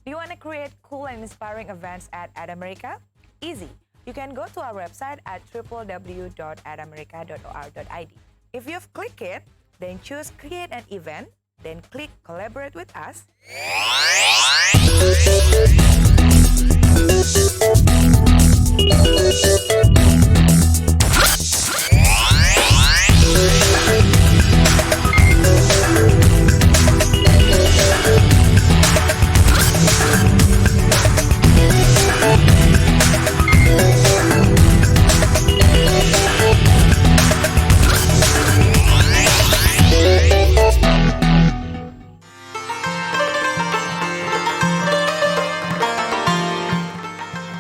Do you want to create cool and inspiring events at AdAmerica? Easy. You can go to our website at www.adamerica.or.id. If you've clicked it, then choose Create an Event, then click Collaborate with Us.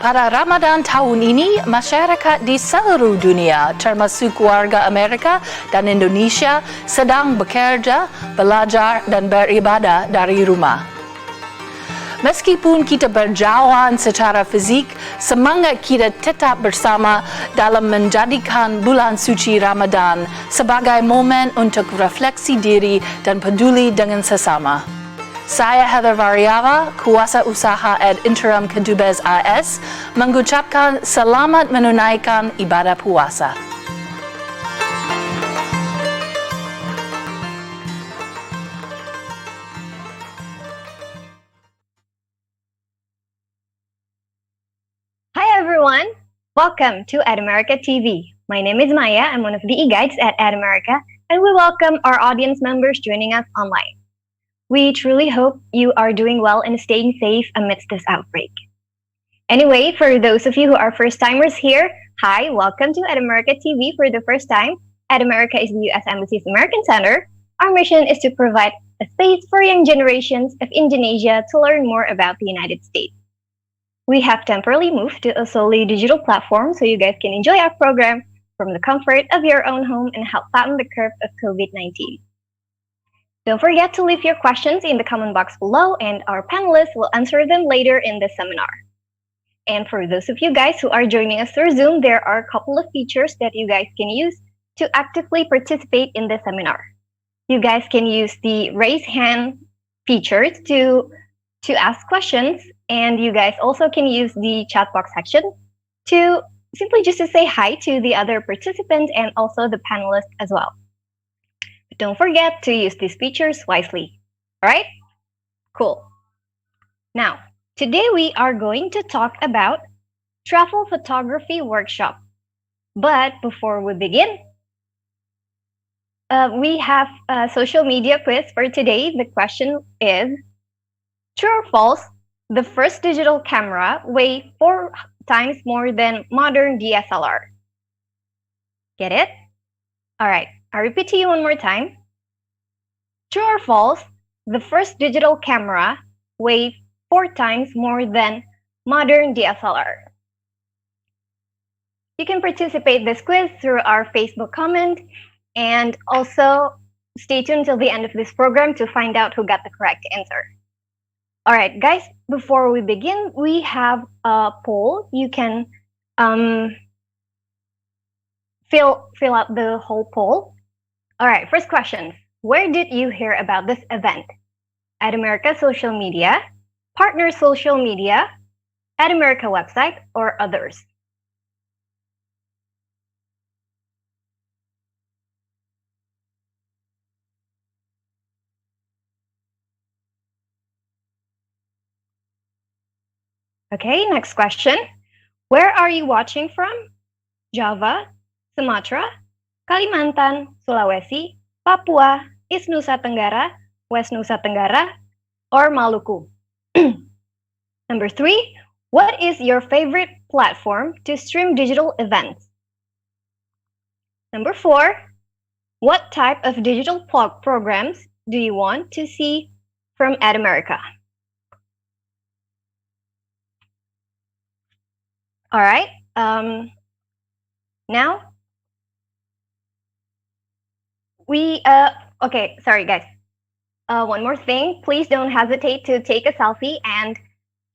Pada Ramadan tahun ini, masyarakat di seluruh dunia, termasuk warga Amerika dan Indonesia, sedang bekerja, belajar dan beribadah dari rumah. Meskipun kita berjauhan secara fisik, semangat kita tetap bersama dalam menjadikan bulan suci Ramadan sebagai momen untuk refleksi diri dan peduli dengan sesama. Saya Heather Variava, Kuasa Usaha Ad Interim Kedubes AS, mengucapkan selamat menunaikan ibadah puasa. Hi everyone, welcome to AdAmerica TV. My name is Maya, I'm one of the e-guides at AdAmerica, and we welcome our audience members joining us online. We truly hope you are doing well and staying safe amidst this outbreak. Anyway, for those of you who are first-timers here, hi, welcome to AdAmerica TV for the first time. AdAmerica is the U.S. Embassy's American Center. Our mission is to provide a space for young generations of Indonesia to learn more about the United States. We have temporarily moved to a solely digital platform so you guys can enjoy our program from the comfort of your own home and help flatten the curve of COVID-19. Don't forget to leave your questions in the comment box below, and our panelists will answer them later in the seminar. And for those of you guys who are joining us through Zoom, there are a couple of features that you guys can use to actively participate in the seminar. You guys can use the raise hand feature to ask questions, and you guys also can use the chat box section to simply just to say hi to the other participants and also the panelists as well. Don't forget to use these features wisely. All right? Cool. Now, today we are going to talk about travel photography workshop. But before we begin, we have a social media quiz for today. The question is, true or false, the first digital camera weighed 4 times more than modern DSLR? Get it? All right. I'll repeat to you one more time. True or false, the first digital camera weighed 4 times more than modern DSLR? You can participate in this quiz through our Facebook comment, and also stay tuned till the end of this program to find out who got the correct answer. All right, guys, before we begin, we have a poll. You can fill out the whole poll. All right, first question. Where did you hear about this event? AdAmerica social media, partner social media, AdAmerica website, or others? Okay, next question. Where are you watching from? Java, Sumatra, Kalimantan, Sulawesi, Papua, East Nusa Tenggara, West Nusa Tenggara, or Maluku? Number 3, what is your favorite platform to stream digital events? Number 4, what type of digital programs do you want to see from AdAmerica? All right, now okay, sorry guys. One more thing, please don't hesitate to take a selfie and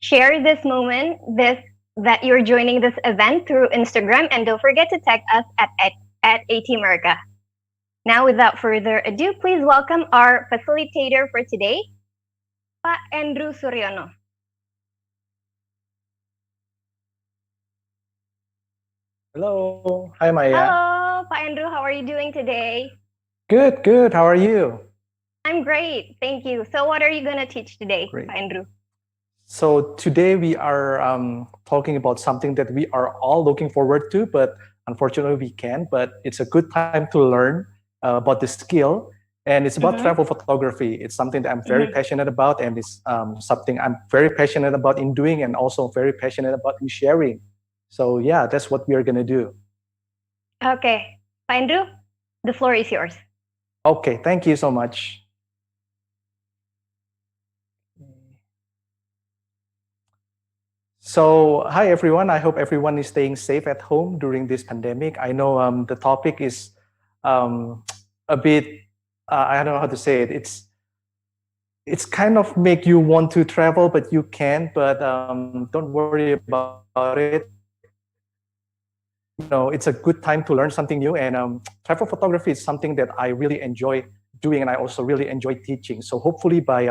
share this moment, that you're joining this event through Instagram, and don't forget to tag us at ATAmerica. Now, without further ado, please welcome our facilitator for today, Pak Andrew Suryono. Hello. Hi, Maya. Hello, Pak Andrew. How are you doing today? Good, good. How are you? I'm great. Thank you. So what are you going to teach today, Great. Pak Andrew? So today we are talking about something that we are all looking forward to, but unfortunately we can't. But it's a good time to learn about the skill, and it's about travel photography. It's something that I'm very passionate about, and it's something I'm very passionate about in doing, and also very passionate about in sharing. So yeah, that's what we are gonna do. Okay. Pak Andrew, the floor is yours. Okay, thank you so much. So, hi everyone. I hope everyone is staying safe at home during this pandemic. I know the topic is a bit, I don't know how to say it. It's kind of make you want to travel, but you can't. But don't worry about it. It's a good time to learn something new. And travel photography is something that I really enjoy doing, and I also really enjoy teaching. So hopefully by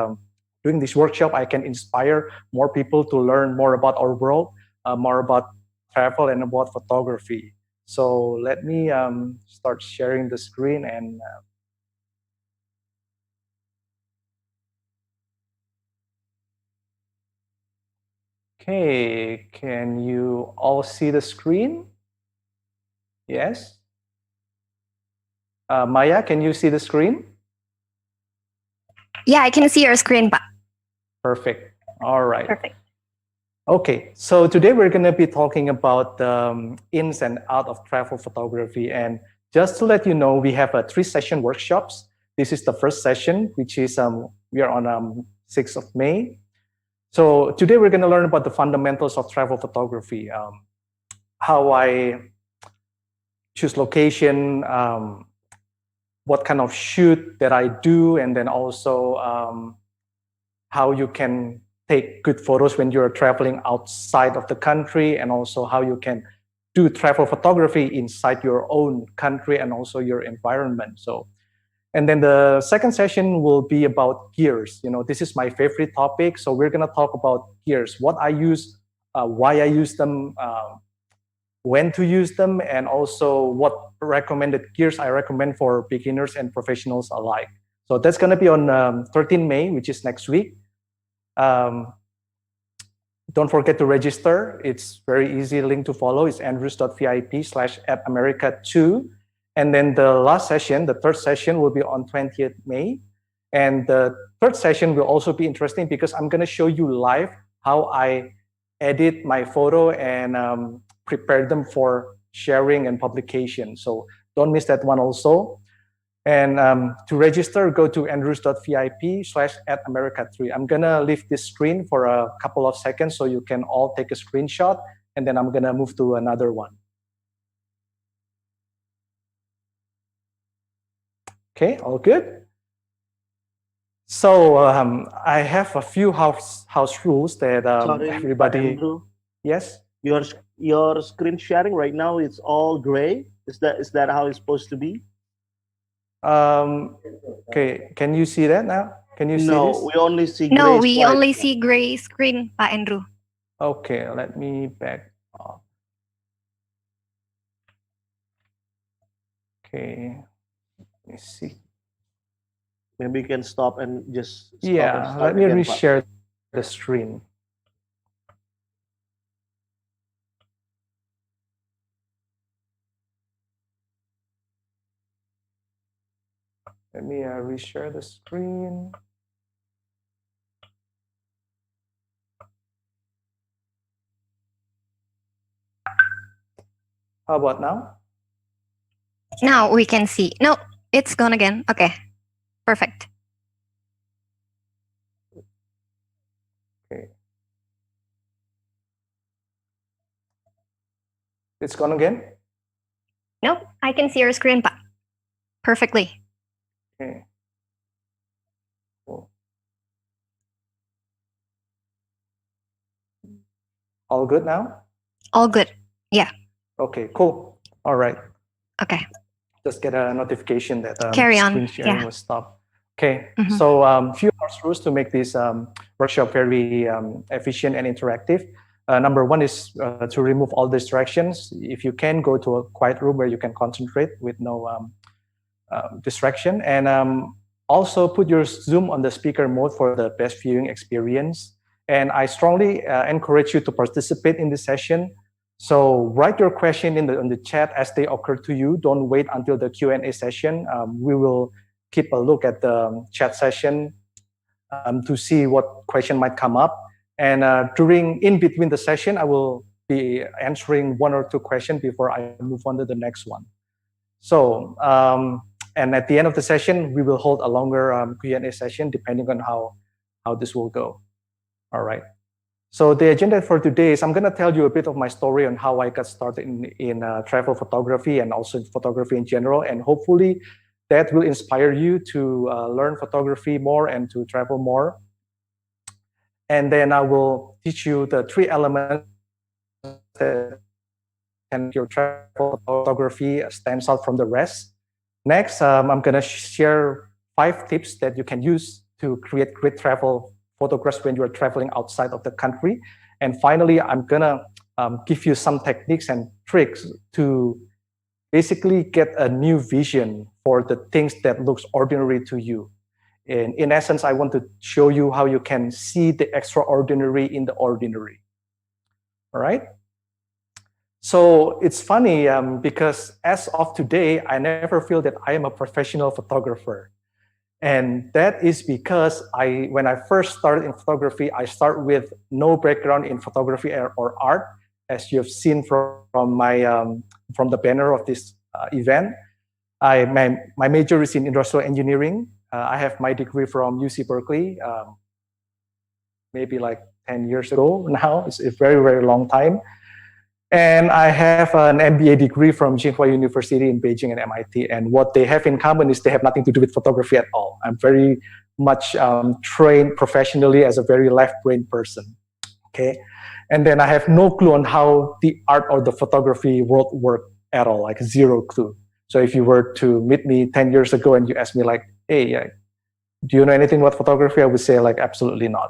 doing this workshop, I can inspire more people to learn more about our world, more about travel and about photography. So let me start sharing the screen and okay, can you all see the screen? Yes? Maya, can you see the screen? Yeah, I can see your screen, Pak. Perfect. All right. Perfect. Okay, so today we're going to be talking about the ins and out of travel photography. And just to let you know, we have a 3-session workshops. This is the first session, which is we are on 6th of May. So today we're going to learn about the fundamentals of travel photography, how I choose location, what kind of shoot that I do, and then also how you can take good photos when you're traveling outside of the country, and also how you can do travel photography inside your own country and also your environment. So, and then the second session will be about gears. This is my favorite topic. So we're going to talk about gears, what I use, why I use them, when to use them, and also what recommended gears I recommend for beginners and professionals alike. So that's going to be on 13 May, which is next week. Don't forget to register. It's very easy link to follow. It's andrews.vip/@america2. And then the last session, the third session, will be on 20th May. And the third session will also be interesting because I'm going to show you live how I edit my photo and prepare them for sharing and publication. So don't miss that one also. And to register, go to andrews.vip/@america3. I'm going to leave this screen for a couple of seconds so you can all take a screenshot, and then I'm going to move to another one. Okay, all good? So I have a few house rules that Sorry, everybody... Andrew. Yes? Your screen sharing right now, it's all gray. Is that how it's supposed to be? Okay, can you see that now? Can you see this? No, we only see gray. No, we only see gray screen, Pak Andrew. Okay, let me back off. Okay, let me see. Maybe you can stop and just stop Yeah, and start let me again, reshare the screen. Let me reshare the screen. How about now? Now we can see. No, it's gone again. Okay, perfect. Okay. It's gone again? Nope, I can see your screen, Pak. Perfectly. Okay. Cool. All good now? All good. Yeah. Okay, cool. All right. Okay. Just get a notification that Carry on. screen sharing Yeah. was stopped. Okay, so few house rules to make this workshop very efficient and interactive. Number one is to remove all distractions. If you can, go to a quiet room where you can concentrate with no distraction. And also put your Zoom on the speaker mode for the best viewing experience. And I strongly encourage you to participate in this session. So write your question in the chat as they occur to you. Don't wait until the Q&A session. We will keep a look at the chat session to see what question might come up. And in between the session, I will be answering one or two questions before I move on to the next one. So, and at the end of the session, we will hold a longer Q&A session depending on how this will go. All right. So the agenda for today is I'm going to tell you a bit of my story on how I got started in travel photography and also photography in general. And hopefully that will inspire you to learn photography more and to travel more. And then I will teach you the 3 elements that can your travel photography stands out from the rest. Next, I'm going to share 5 tips that you can use to create great travel photographs when you're traveling outside of the country. And finally, I'm going to give you some techniques and tricks to basically get a new vision for the things that looks ordinary to you. And in essence, I want to show you how you can see the extraordinary in the ordinary. All right? So it's funny because as of today, I never feel that I am a professional photographer. And that is because when I first started in photography, I start with no background in photography or art, as you have seen from the banner of this event. My major is in industrial engineering. I have my degree from UC Berkeley, maybe like 10 years ago now. It's a very, very long time. And I have an MBA degree from Tsinghua University in Beijing and MIT. And what they have in common is they have nothing to do with photography at all. I'm very much trained professionally as a very left-brain person. Okay. And then I have no clue on how the art or the photography world work at all, like 0 clue. So if you were to meet me 10 years ago and you asked me like, hey, do you know anything about photography? I would say like, absolutely not.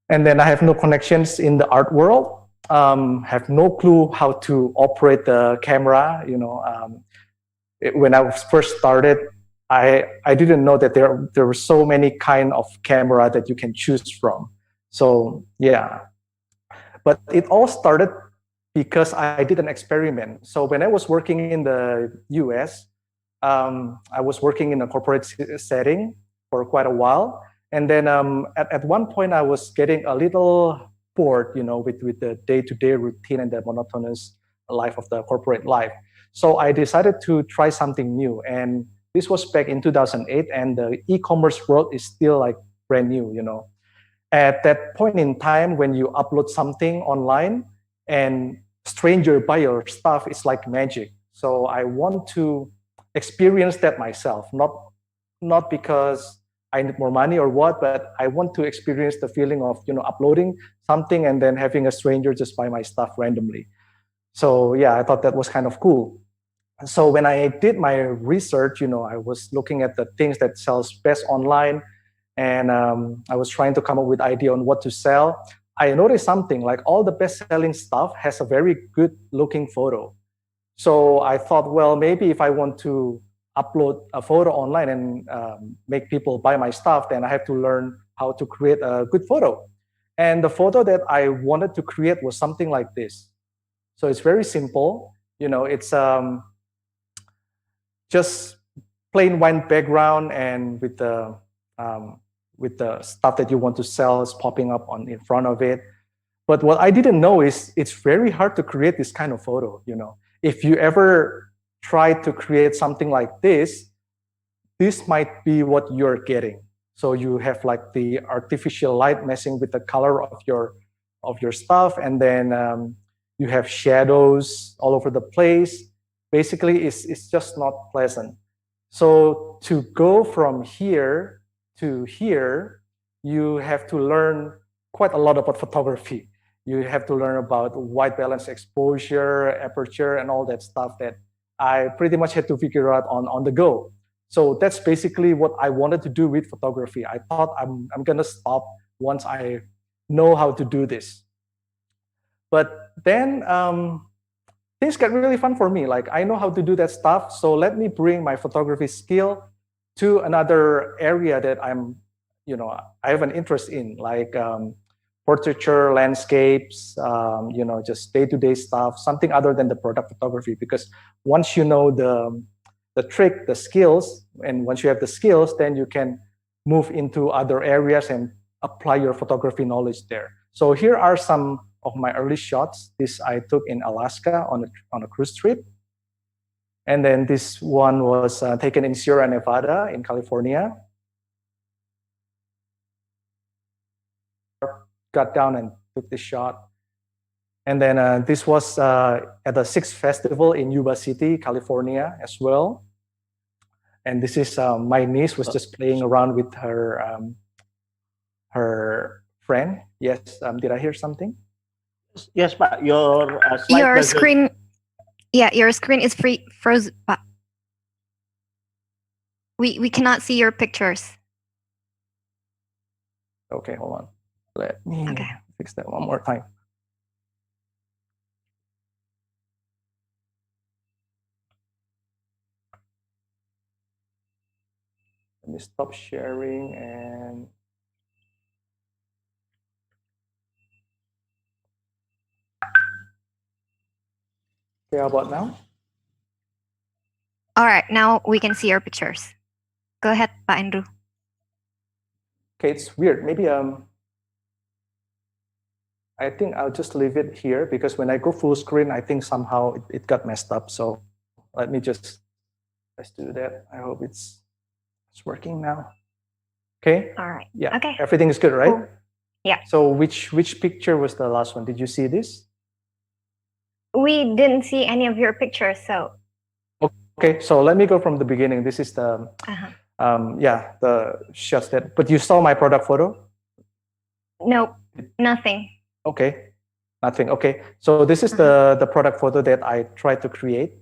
And then I have no connections in the art world, have no clue how to operate the camera. You know, when I first started, I didn't know that there were so many kind of camera that you can choose from. So yeah, but it all started because I did an experiment. So when I was working in the US, I was working in a corporate setting for quite a while. And then at one point I was getting a little bored, you know, with the day-to-day routine and the monotonous life of the corporate life. So I decided to try something new. And this was back in 2008, and the e-commerce world is still like brand new, you know. At that point in time, when you upload something online and stranger buy your stuff, it's like magic. So I want to experience that myself, not because I need more money or what, but I want to experience the feeling of, you know, uploading something and then having a stranger just buy my stuff randomly. So yeah, I thought that was kind of cool. So when I did my research, you know, I was looking at the things that sells best online, and I was trying to come up with idea on what to sell. I noticed something like all the best-selling stuff has a very good-looking photo. So I thought, well, maybe if I want to upload a photo online and make people buy my stuff, then I have to learn how to create a good photo. And the photo that I wanted to create was something like this. So it's very simple. You know, it's just plain white background, and with the stuff that you want to sell is popping up in front of it. But what I didn't know is it's very hard to create this kind of photo. You know, if you ever try to create something like this might be what you're getting. So you have like the artificial light messing with the color of your stuff, and then you have shadows all over the place. Basically, it's just not pleasant. So to go from here to here, you have to learn quite a lot about photography. You have to learn about white balance, exposure, aperture, and all that stuff that I pretty much had to figure out on the go. So that's basically what I wanted to do with photography. I thought I'm gonna stop once I know how to do this. But then things get really fun for me. Like I know how to do that stuff, so let me bring my photography skill to another area that I'm, I have an interest in, like portraiture, landscapes, just day-to-day stuff, something other than the product photography. Because once you know the trick, the skills, and once you have the skills, then you can move into other areas and apply your photography knowledge there. So here are some of my early shots. This I took in Alaska on a cruise trip. And then this one was taken in Sierra Nevada in California. Got down and took this shot. And then this was at the Six Festival in Yuba City, California as well. And this is my niece was just playing around with her friend. Yes, did I hear something? Yes, Pak. Your slide Your doesn't- screen, yeah, your screen is frozen. But we cannot see your pictures. Okay, hold on. Let me Okay. fix that one more time. Let me stop sharing and okay, how about now? All right, now we can see your pictures. Go ahead, Pak Andrew. Okay, it's weird. Maybe I think I'll just leave it here because when I go full screen, I think somehow it got messed up. So let me just let's do that. I hope it's working now. Okay. All right. Yeah. Okay. Everything is good, right? Cool. Yeah. So which picture was the last one? Did you see this? We didn't see any of your pictures, so. Okay. So let me go from the beginning. This is the the shots that. But you saw my product photo? Nope, nothing. Okay. Nothing. Okay. So this is the product photo that I tried to create.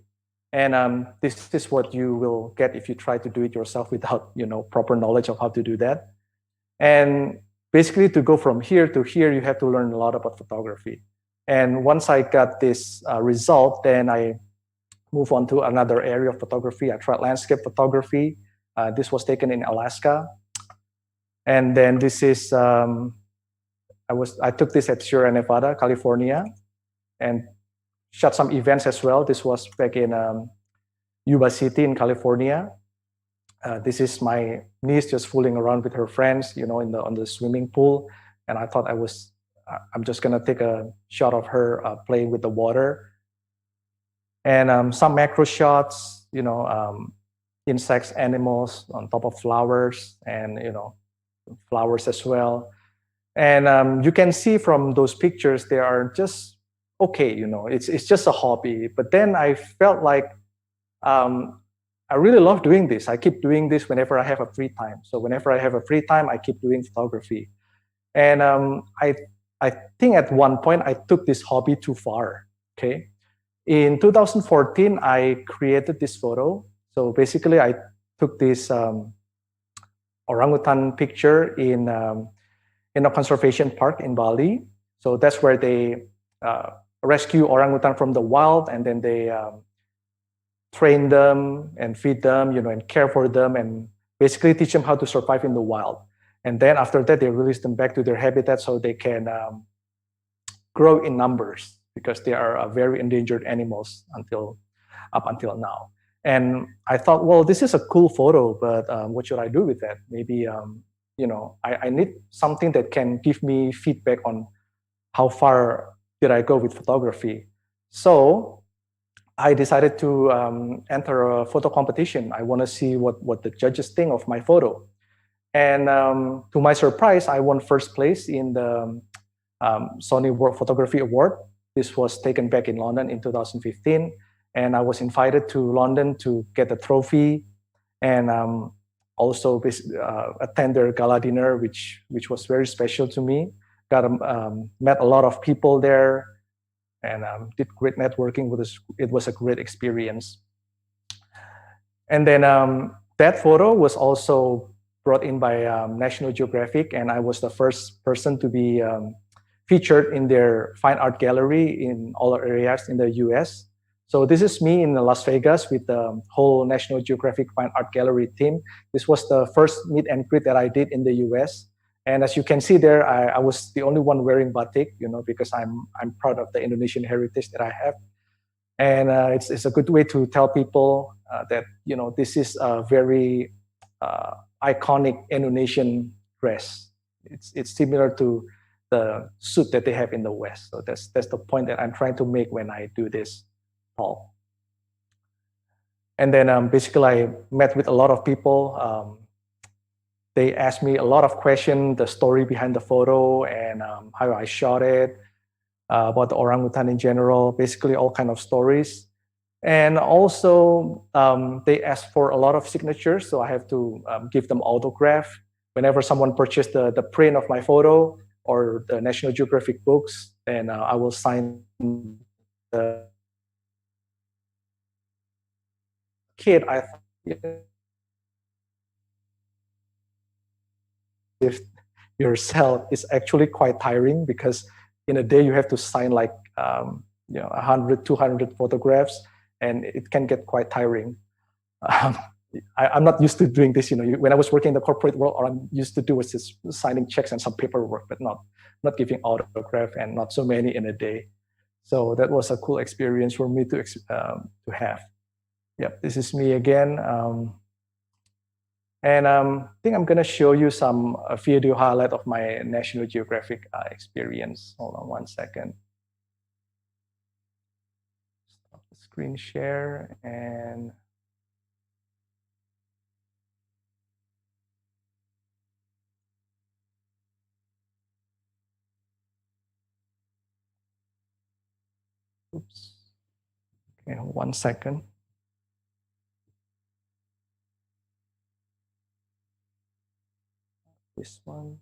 And this is what you will get if you try to do it yourself without, proper knowledge of how to do that. And basically, to go from here to here, you have to learn a lot about photography. And once I got this result, then I move on to another area of photography. I tried landscape photography. This was taken in Alaska. And then this is I took this at Sierra Nevada, California, and shot some events as well. This was back in Yuba City in California. This is my niece just fooling around with her friends, on the swimming pool. And I thought I'm just gonna take a shot of her playing with the water. And some macro shots, insects, animals on top of flowers, and flowers as well. And you can see from those pictures, they are just okay, it's just a hobby. But then I felt like I really love doing this. I keep doing this whenever I have a free time. So whenever I have a free time, I keep doing photography. And I think at one point I took this hobby too far. Okay, in 2014 I created this photo. So basically, I took this orangutan picture in a conservation park in Bali. So that's where they rescue orangutan from the wild, and then they train them and feed them, and care for them, and basically teach them how to survive in the wild. And then after that, they release them back to their habitat so they can grow in numbers, because they are very endangered animals up until now. And I thought, well, this is a cool photo, but what should I do with that? Maybe I need something that can give me feedback on how far did I go with photography. So I decided to enter a photo competition. I want to see what the judges think of my photo. And to my surprise, I won first place in the Sony World Photography Award. This was taken back in London in 2015. And I was invited to London to get a trophy, and also attend their gala dinner, which was very special to me. Met a lot of people there, and did great networking. It was a great experience. And then that photo was also brought in by National Geographic, and I was the first person to be featured in their fine art gallery in all areas in the US. So this is me in Las Vegas with the whole National Geographic Fine Art Gallery team. This was the first meet and greet that I did in the US. And as you can see there, I was the only one wearing batik, because I'm proud of the Indonesian heritage that I have. And it's a good way to tell people that, this is a very iconic Indonesian dress. It's similar to the suit that they have in the West. So that's the point that I'm trying to make when I do this talk. And then basically I met with a lot of people. They asked me a lot of questions, the story behind the photo and how I shot it, about the orangutan in general, basically all kind of stories. And also they asked for a lot of signatures, so I have to give them autograph. Whenever someone purchased the print of my photo or the National Geographic books, then I will sign the kid. I if yourself is actually quite tiring, because in a day you have to sign like 100, 200 photographs, and it can get quite tiring. I'm not used to doing this. When I was working in the corporate world, all I'm used to do was just signing checks and some paperwork, but not giving autograph, and not so many in a day. So that was a cool experience for me to have. Yep, this is me again. And I think I'm going to show you some video highlight of my National Geographic experience. Hold on one second. Stop the screen share and oops. Okay, 1 second. This one.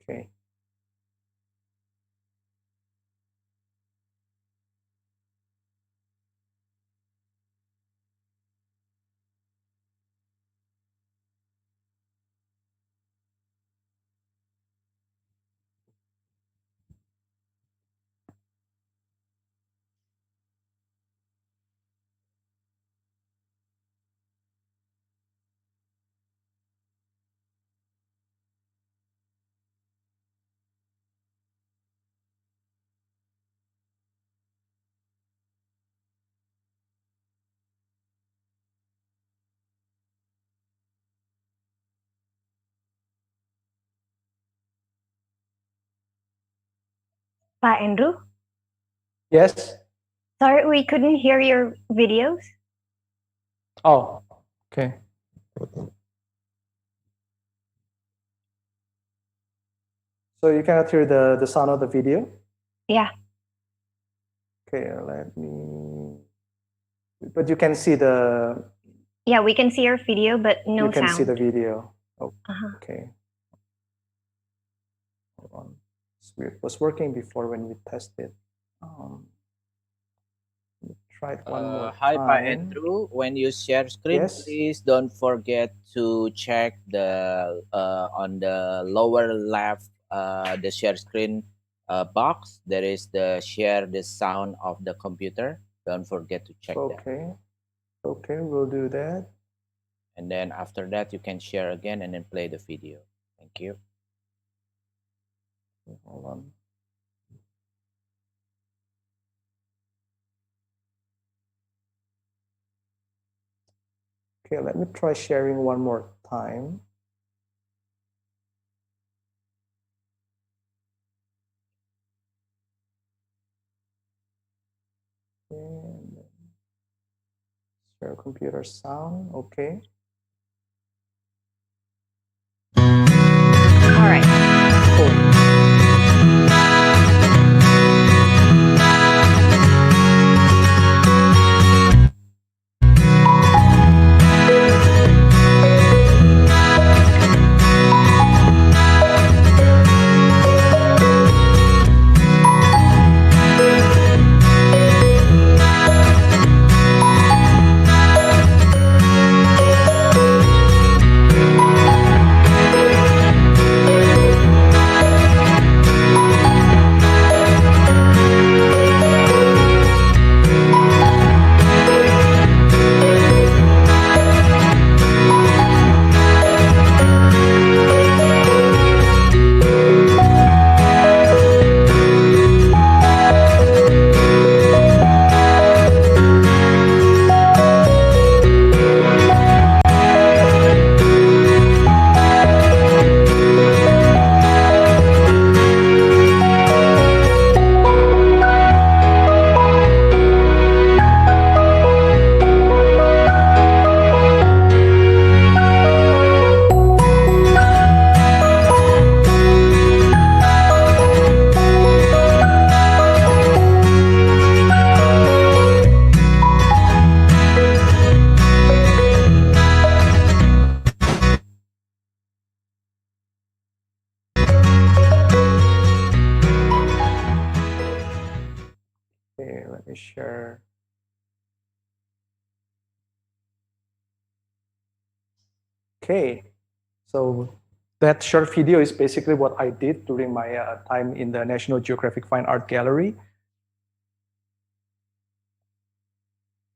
Okay. Pak Andrew? Yes. Sorry, we couldn't hear your videos. Oh, okay. So you cannot hear the sound of the video? Yeah. Okay, let me. But you can see the. Yeah, we can see your video, but no sound. You can sound. see the video. Oh, okay. Hold on. It was working before when we tested. Try it one more hi, time. Pak Andrew. When you share screen, Yes. please don't forget to check the on the lower left the share screen box. There is the share the sound of the computer. Don't forget to check that. Okay, we'll do that. And then after that, you can share again and then play the video. Thank you. Hold on. Okay, let me try sharing one more time. And share computer sound. Okay. All right. Cool. me share. Okay, so that short video is basically what I did during my time in the National Geographic Fine Art Gallery.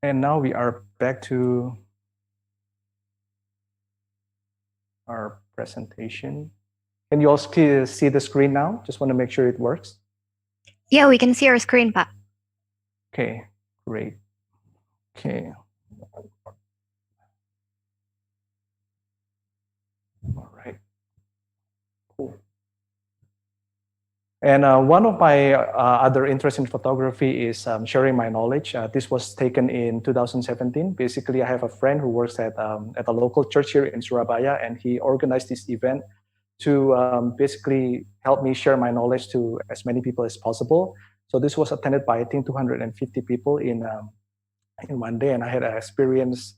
And now we are back to our presentation. Can you all see the screen now? Just want to make sure it works. Yeah, we can see our screen, Pak. Okay, great. Okay. All right. Cool. And one of my other interests in photography is sharing my knowledge. This was taken in 2017. Basically, I have a friend who works at a local church here in Surabaya, and he organized this event to basically help me share my knowledge to as many people as possible. So this was attended by, I think, 250 people in one day, and I had an experience,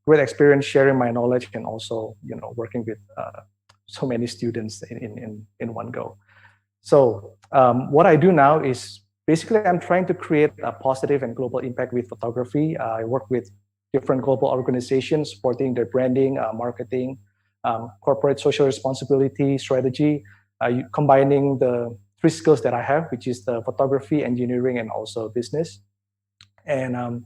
great experience sharing my knowledge and also, working with so many students in one go. So what I do now is basically I'm trying to create a positive and global impact with photography. I work with different global organizations supporting their branding, marketing, corporate social responsibility strategy, combining the three skills that I have, which is the photography, engineering, and also business. And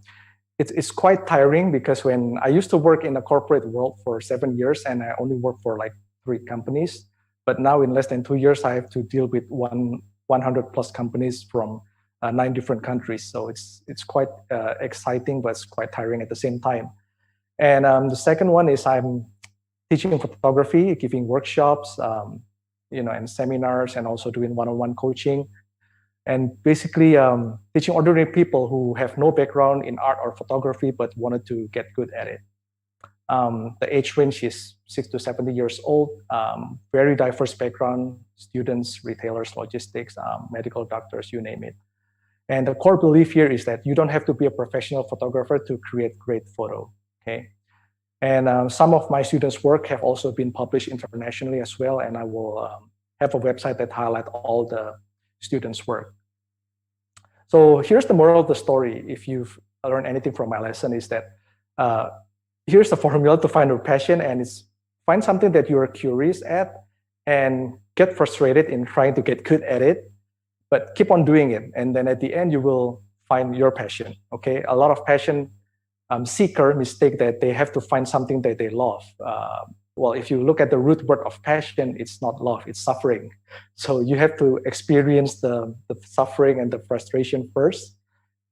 it's quite tiring because when I used to work in the corporate world for 7 years and I only worked for like 3 companies, but now in less than 2 years, I have to deal with 100 plus companies from 9 different countries. So it's quite exciting, but it's quite tiring at the same time. And the second one is I'm teaching photography, giving workshops, and seminars, and also doing one-on-one coaching. And basically teaching ordinary people who have no background in art or photography, but wanted to get good at it. The age range is 6 to 70 years old, very diverse background, students, retailers, logistics, medical doctors, you name it. And the core belief here is that you don't have to be a professional photographer to create great photo, okay? And some of my students' work have also been published internationally as well, and I will have a website that highlights all the students' work. So here's the moral of the story. If you've learned anything from my lesson is that here's the formula to find your passion, and it's find something that you're curious at and get frustrated in trying to get good at it, but keep on doing it. And then at the end, you will find your passion, okay? A lot of passion seeker mistake that they have to find something that they love. Well, if you look at the root word of passion, it's not love, it's suffering. So you have to experience the suffering and the frustration first,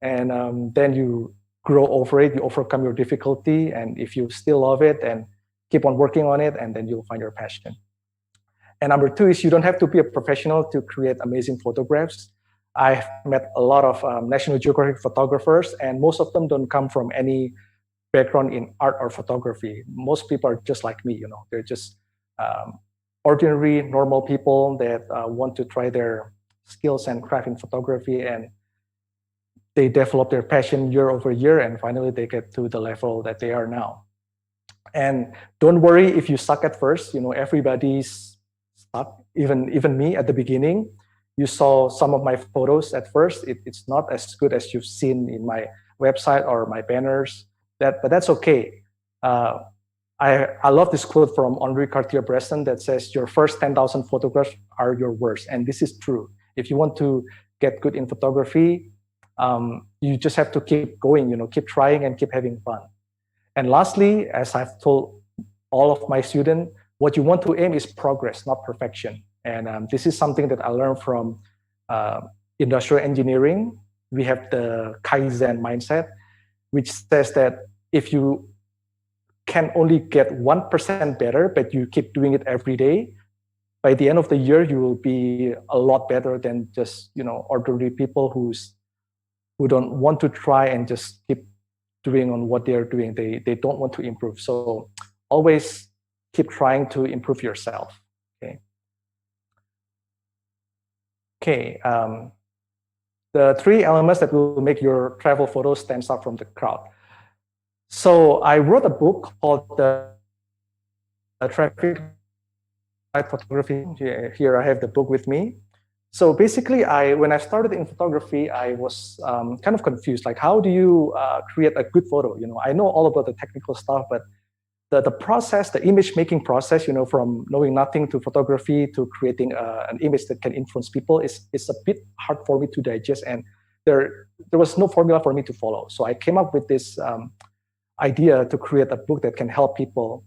and then you grow over it, you overcome your difficulty, and if you still love it, then keep on working on it, and then you'll find your passion. And number 2 is you don't have to be a professional to create amazing photographs. I've met a lot of National Geographic photographers, and most of them don't come from any background in art or photography. Most people are just like me, they're just ordinary, normal people that want to try their skills and craft in photography, and they develop their passion year over year, and finally they get to the level that they are now. And don't worry if you suck at first, everybody's stuck, even me at the beginning. You saw some of my photos at first. It's not as good as you've seen in my website or my banners, but that's okay. I love this quote from Henri Cartier-Bresson that says, your first 10,000 photographs are your worst. And this is true. If you want to get good in photography, you just have to keep going, keep trying and keep having fun. And lastly, as I've told all of my students, what you want to aim is progress, not perfection. And this is something that I learned from industrial engineering. We have the Kaizen mindset, which says that if you can only get 1% better, but you keep doing it every day, by the end of the year, you will be a lot better than just, ordinary people who don't want to try and just keep doing on what they're doing. They don't want to improve. So always keep trying to improve yourself, okay? Okay, the 3 elements that will make your travel photos stand out from the crowd. So I wrote a book called the Traffic Light Photography. Here I have the book with me. So basically, when I started in photography, I was kind of confused. Like, how do you create a good photo? I know all about the technical stuff, but the process, the image making process, from knowing nothing to photography to creating an image that can influence people is a bit hard for me to digest, and there was no formula for me to follow. So I came up with this idea to create a book that can help people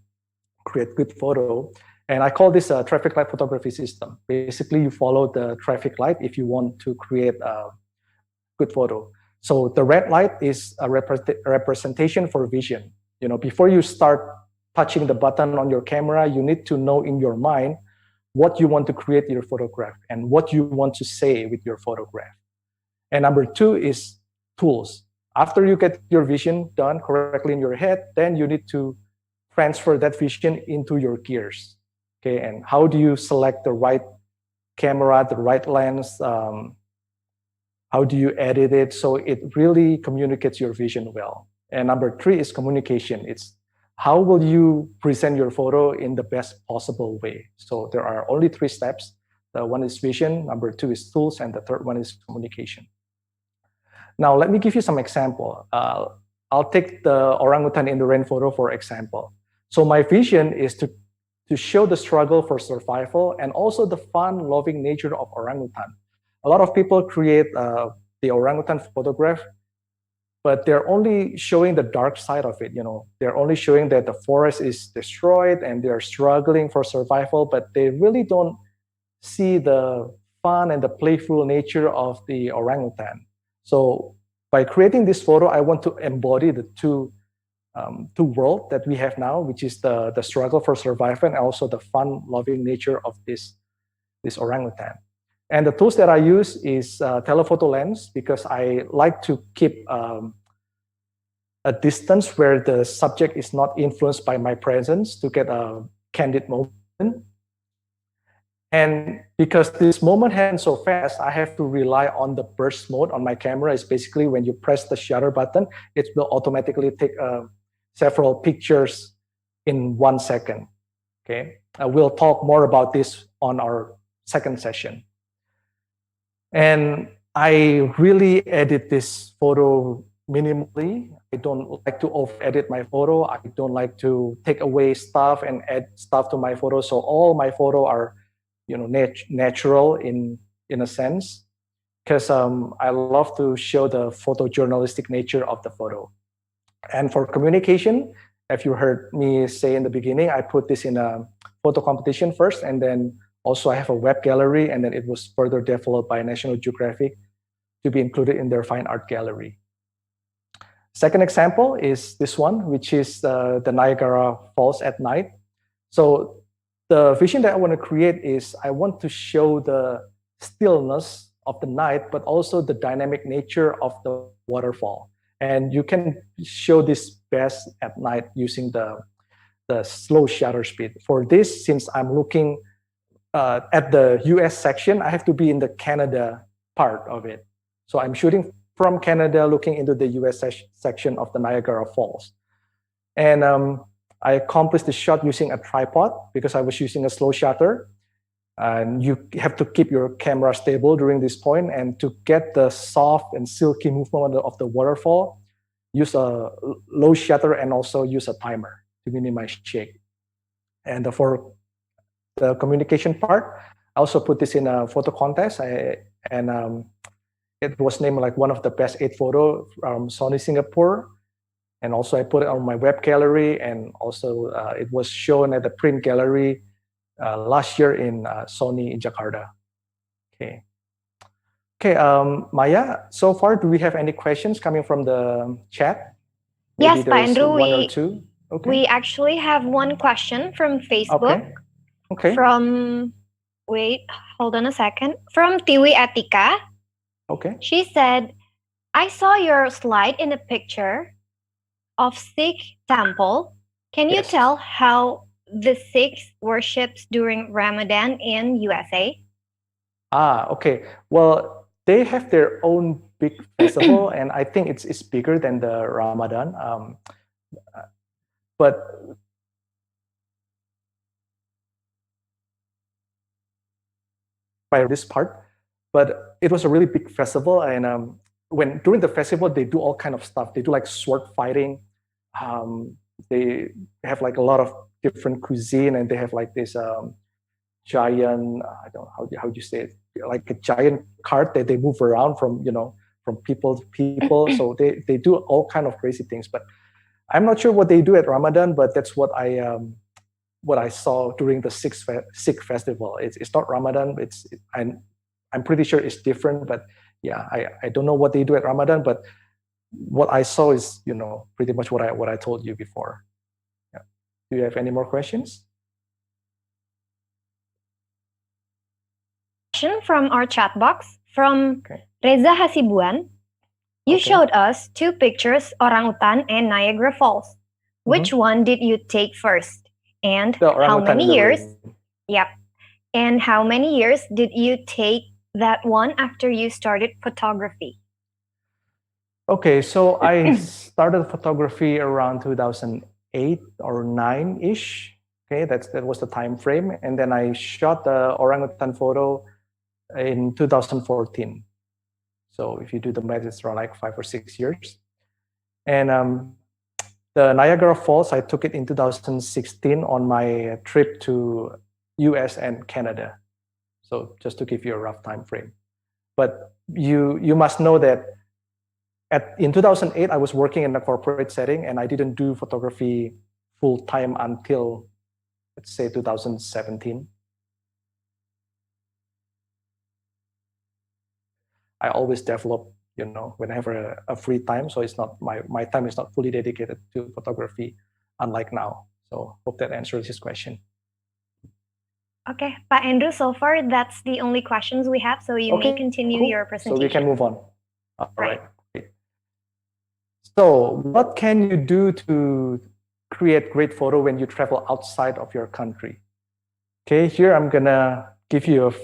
create good photo, and I call this a traffic light photography system. Basically, you follow the traffic light if you want to create a good photo. So the red light is a representation for vision. Before you start touching the button on your camera, you need to know in your mind what you want to create in your photograph and what you want to say with your photograph. And number 2 is tools. After you get your vision done correctly in your head, then you need to transfer that vision into your gears. Okay, and how do you select the right camera, the right lens? How do you edit it so it really communicates your vision well? And number 3 is communication. It's how will you present your photo in the best possible way? So there are only 3 steps. The one is vision, number 2 is tools, and the third one is communication. Now, let me give you some example. I'll take the orangutan in the rain photo for example. So my vision is to show the struggle for survival and also the fun, loving nature of orangutan. A lot of people create the orangutan photograph, but they're only showing the dark side of it. They're only showing that the forest is destroyed and they're struggling for survival, but they really don't see the fun and the playful nature of the orangutan. So by creating this photo, I want to embody the two world that we have now, which is the struggle for survival and also the fun, loving nature of this orangutan. And the tools that I use is telephoto lens, because I like to keep a distance where the subject is not influenced by my presence to get a candid moment. And because this moment happens so fast, I have to rely on the burst mode on my camera. It's basically when you press the shutter button, it will automatically take several pictures in 1 second. Okay, we'll talk more about this on our second session. And I really edit this photo minimally. I don't like to over-edit my photo. I don't like to take away stuff and add stuff to my photo. So all my photo are, natural in a sense, because I love to show the photojournalistic nature of the photo. And for communication, if you heard me say in the beginning, I put this in a photo competition first, and then also I have a web gallery, and then it was further developed by National Geographic to be included in their fine art gallery. Second example is this one, which is the Niagara Falls at night. So the vision that I want to create is I want to show the stillness of the night, but also the dynamic nature of the waterfall. And you can show this best at night using the slow shutter speed. For this, since I'm looking at the US section, I have to be in the Canada part of it. So I'm shooting from Canada, looking into the US section of the Niagara Falls. And I accomplished the shot using a tripod because I was using a slow shutter. And you have to keep your camera stable during this point. And to get the soft and silky movement of the waterfall, use a low shutter and also use a timer to minimize shake. And for the communication part, I also put this in a photo contest. It was named like one of the best 8 photo from Sony Singapore. And also I put it on my web gallery, and also it was shown at the print gallery last year in Sony in Jakarta. Okay. Okay, Maya, so far, do we have any questions coming from the chat? Yes, Pak Andrew, one or two. Okay. We actually have one question from Facebook. Okay. Wait, hold on a second. From Tiwi Atika. Okay. She said, I saw your slide in a picture of Sikh temple. Can you tell how the Sikhs worships during Ramadan in USA? Okay. Well, they have their own big festival, and I think it's bigger than the Ramadan. But by this part, But it was a really big festival, and when during the festival they do all kind of stuff. They do like sword fighting. They have like a lot of different cuisine, and they have like this giant, I don't know how you say it, like a giant cart that they move around from from people to people. So they do all kind of crazy things. But I'm not sure what they do at Ramadan, but that's what I saw during the Sikh festival. It's not Ramadan. I'm pretty sure it's different, but yeah, I don't know what they do at Ramadan, but what I saw is pretty much what I told you before. Yeah. Do you have any more questions? Question from our chat box from Reza Hasibuan. You showed us two pictures, orangutan and Niagara Falls. Which one did you take first? And how many years? Yep. And how many years did you take that one after you started photography? Okay, so I started photography around 2008 or 9-ish. Okay, that was the time frame. And then I shot the orangutan photo in 2014. So if you do the math, it's around like 5 or 6 years. And the Niagara Falls, I took it in 2016 on my trip to US and Canada. So just to give you a rough time frame. But you must know that in 2008, I was working in a corporate setting, and I didn't do photography full time until, let's say, 2017. I always develop, when I have a free time. So it's not my time is not fully dedicated to photography, unlike now. So hope that answers his question. Okay, Pak Andrew, so far that's the only questions we have. So you may continue your presentation. So we can move on. All right. So what can you do to create great photo when you travel outside of your country? Okay, here I'm gonna give you a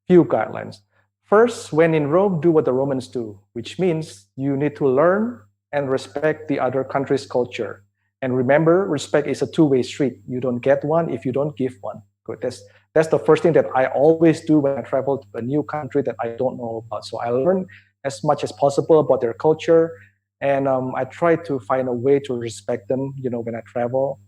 few guidelines. First, when in Rome, do what the Romans do, which means you need to learn and respect the other country's culture. And remember, respect is a two-way street. You don't get one if you don't give one. Good. That's the first thing that I always do when I travel to a new country that I don't know about. So I learn as much as possible about their culture. And I try to find a way to respect them, when I travel.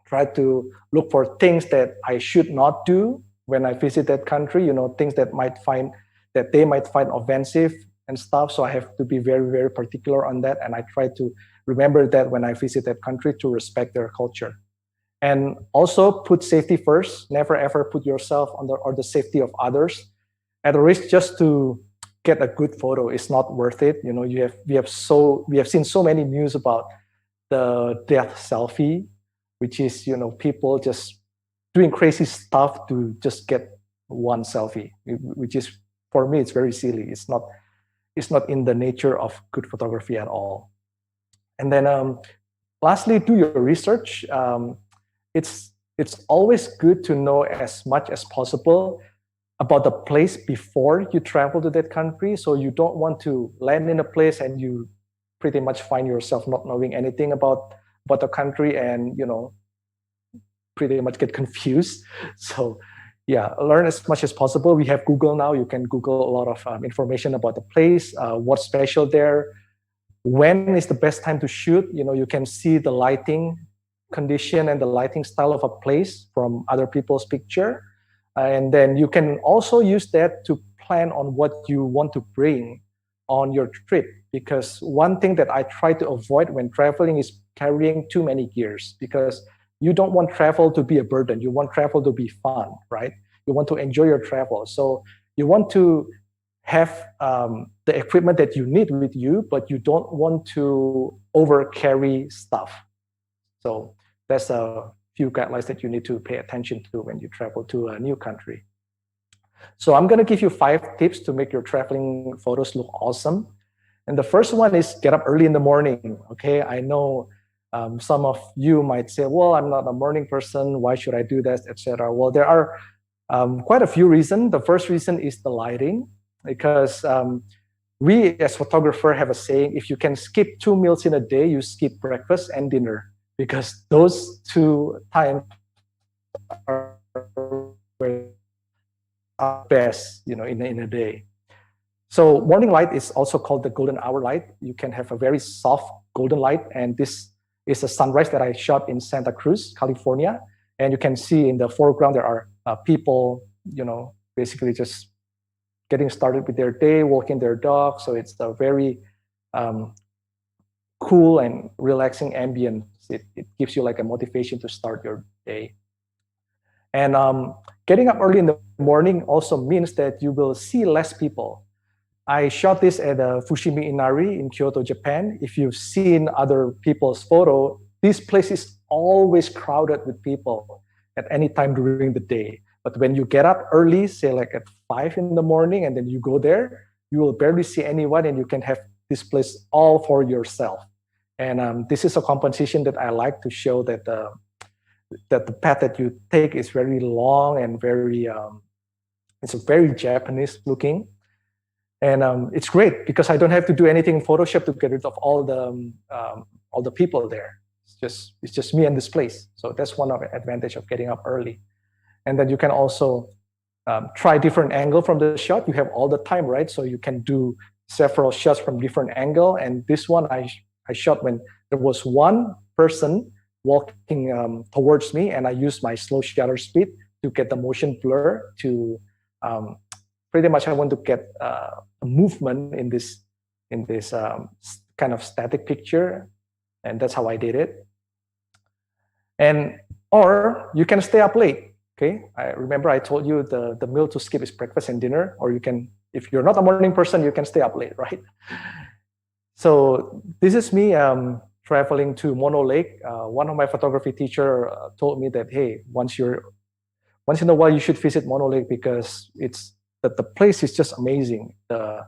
Try to look for things that I should not do when I visit that country, things that they might find offensive and stuff. So I have to be very, very particular on that. And I try to remember that when I visit that country, to respect their culture. And also put safety first. Never ever put yourself or the safety of others at risk just to get a good photo. It's not worth it. We have seen so many news about the death selfie, which is people just doing crazy stuff to just get one selfie, which is, for me, it's very silly. It's not in the nature of good photography at all. And then lastly, do your research. It's always good to know as much as possible about the place before you travel to that country. So you don't want to land in a place and you pretty much find yourself not knowing anything about the country and pretty much get confused. So yeah, learn as much as possible. We have Google now. You can Google a lot of information about the place, what's special there, when is the best time to shoot. You can see the lighting condition and the lighting style of a place from other people's picture. And then you can also use that to plan on what you want to bring on your trip. Because one thing that I try to avoid when traveling is carrying too many gears, because you don't want travel to be a burden. You want travel to be fun, right? You want to enjoy your travel. So you want to have the equipment that you need with you, but you don't want to over carry stuff. So that's a few guidelines that you need to pay attention to when you travel to a new country. So I'm going to give you 5 tips to make your traveling photos look awesome. And the first one is get up early in the morning. Okay, I know some of you might say, well, I'm not a morning person. Why should I do that, etc. Well, there are quite a few reasons. The first reason is the lighting, because we as photographers have a saying, if you can skip 2 meals in a day, you skip breakfast and dinner, because those 2 times are best, in a day. So morning light is also called the golden hour light. You can have a very soft golden light, and this is a sunrise that I shot in Santa Cruz, California. And you can see in the foreground there are people, basically just getting started with their day, walking their dog. So it's a very cool and relaxing ambience. It gives you like a motivation to start your day. And getting up early in the morning also means that you will see less people. I shot this at Fushimi Inari in Kyoto, Japan. If you've seen other people's photo, this place is always crowded with people at any time during the day. But when you get up early, say like at 5 in the morning, and then you go there, you will barely see anyone, and you can have this place all for yourself. And this is a composition that I like to show that the path that you take is very long and very, it's very Japanese looking. And it's great because I don't have to do anything in Photoshop to get rid of all the people there. It's just me and this place. So that's one of the advantage of getting up early. And then you can also try different angle from the shot. You have all the time, right? So you can do several shots from different angle. And this one I shot when there was one person walking towards me, and I used my slow shutter speed to get the motion blur to pretty much I want to get a movement in this kind of static picture, and that's how I did it. And or you can stay up late. Okay, I remember I told you the meal to skip is breakfast and dinner, or you can, if you're not a morning person, you can stay up late, right? So this is me traveling to Mono Lake. One of my photography teacher told me that, hey, once in a while you should visit Mono Lake because the place is just amazing. The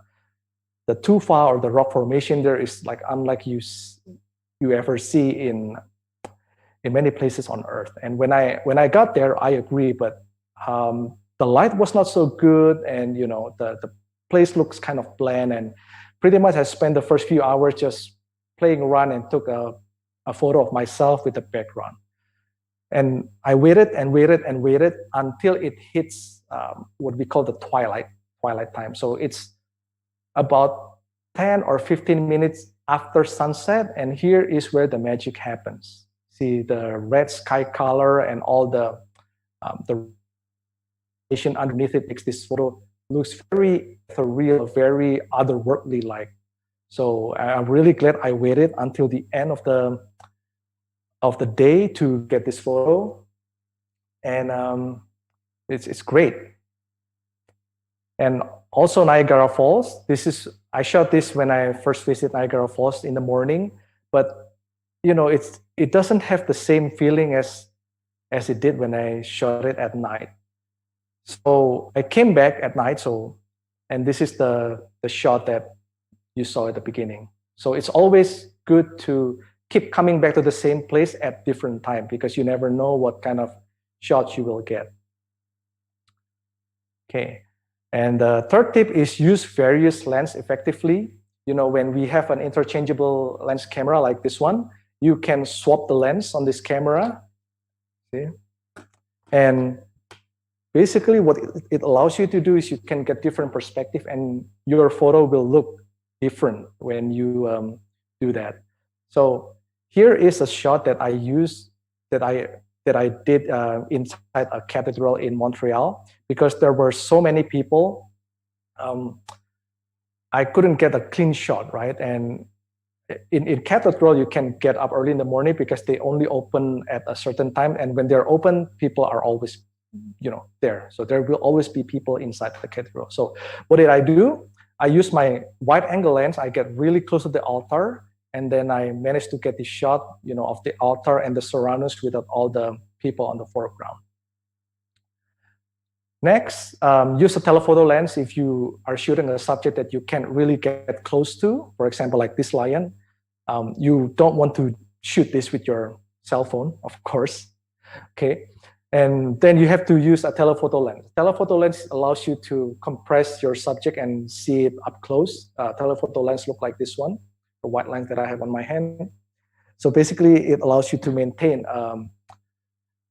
tufa or the rock formation there is like unlike you ever see in many places on Earth. And when I got there, I agree, but the light was not so good, and the place looks kind of bland. And pretty much I spent the first few hours just playing around and took a photo of myself with the background. And I waited and waited and waited until it hits what we call the twilight time. So it's about 10 or 15 minutes after sunset, and here is where the magic happens. See the red sky color and all the underneath it makes this photo looks very surreal, very otherworldly like. So I'm really glad I waited until the end of the day to get this photo, and it's great. And also Niagara Falls. I shot this when I first visited Niagara Falls in the morning, but it doesn't have the same feeling as it did when I shot it at night. So I came back at night. And this is the shot that you saw at the beginning. So it's always good to keep coming back to the same place at different time because you never know what kind of shots you will get. Okay. And the third tip is use various lens effectively. When we have an interchangeable lens camera like this one, you can swap the lens on this camera. See? And basically what it allows you to do is you can get different perspective, and your photo will look different when you do that. So here is a shot that I used that I did inside a cathedral in Montreal because there were so many people. I couldn't get a clean shot, right? And in cathedral, you can get up early in the morning because they only open at a certain time. And when they're open, people are always, there. So there will always be people inside the cathedral. So what did I do? I used my wide angle lens. I get really close to the altar. And then I managed to get the shot, of the altar and the surroundings without all the people on the foreground. Next, use a telephoto lens if you are shooting a subject that you can't really get close to. For example, like this lion. You don't want to shoot this with your cell phone, of course. Okay, and then you have to use a telephoto lens. Telephoto lens allows you to compress your subject and see it up close. Telephoto lens look like this one, the white lens that I have on my hand. So basically, it allows you to maintain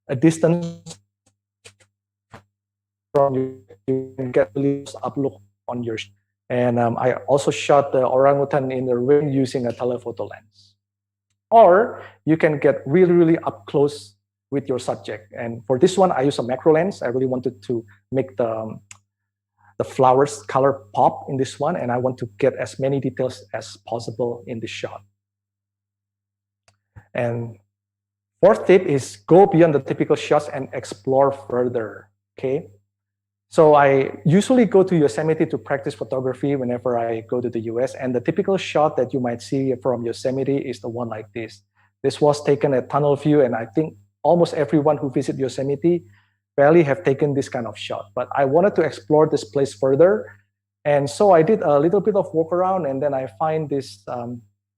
a distance from you can get really up look on your. And I also shot the orangutan in the rain using a telephoto lens. Or you can get really, really up close with your subject. And for this one, I use a macro lens. I really wanted to make the flowers color pop in this one, and I want to get as many details as possible in this shot. And fourth tip is go beyond the typical shots and explore further, okay? So I usually go to Yosemite to practice photography whenever I go to the US, and the typical shot that you might see from Yosemite is the one like this. This was taken at tunnel view, and I think almost everyone who visit Yosemite Valley have taken this kind of shot. But I wanted to explore this place further, and so I did a little bit of walk around, and then I find this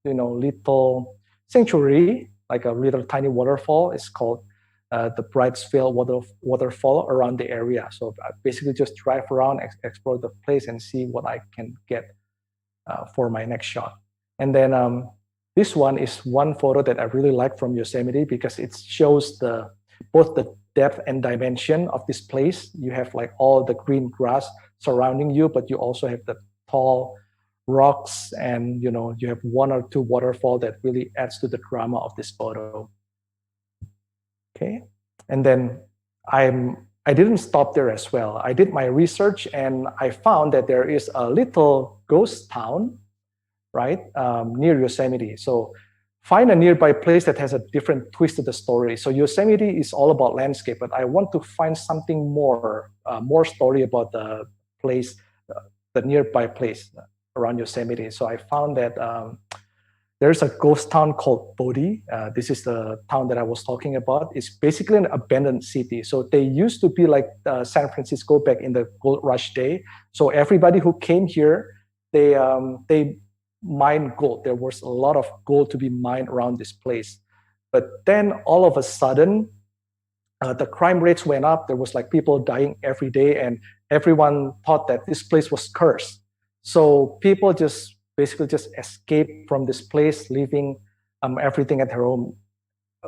little sanctuary, like a little tiny waterfall. It's called the Brightsville waterfall around the area. So I basically just drive around, explore the place, and see what I can get for my next shot. And then this one is one photo that I really like from Yosemite because it shows both the depth and dimension of this place. You have like all the green grass surrounding you, but you also have the tall rocks, and you have one or two waterfall that really adds to the drama of this photo. Okay, and then I didn't stop there as well. I did my research, and I found that there is a little ghost town, right, near Yosemite. So find a nearby place that has a different twist to the story. So Yosemite is all about landscape, but I want to find something more story about the place, the nearby place around Yosemite. So I found that there's a ghost town called Bodie. This is the town that I was talking about. It's basically an abandoned city. So they used to be like San Francisco back in the gold rush day. So everybody who came here, they mined gold. There was a lot of gold to be mined around this place. But then all of a sudden, the crime rates went up. There was like people dying every day, and everyone thought that this place was cursed. So people basically just escape from this place, leaving everything at their home,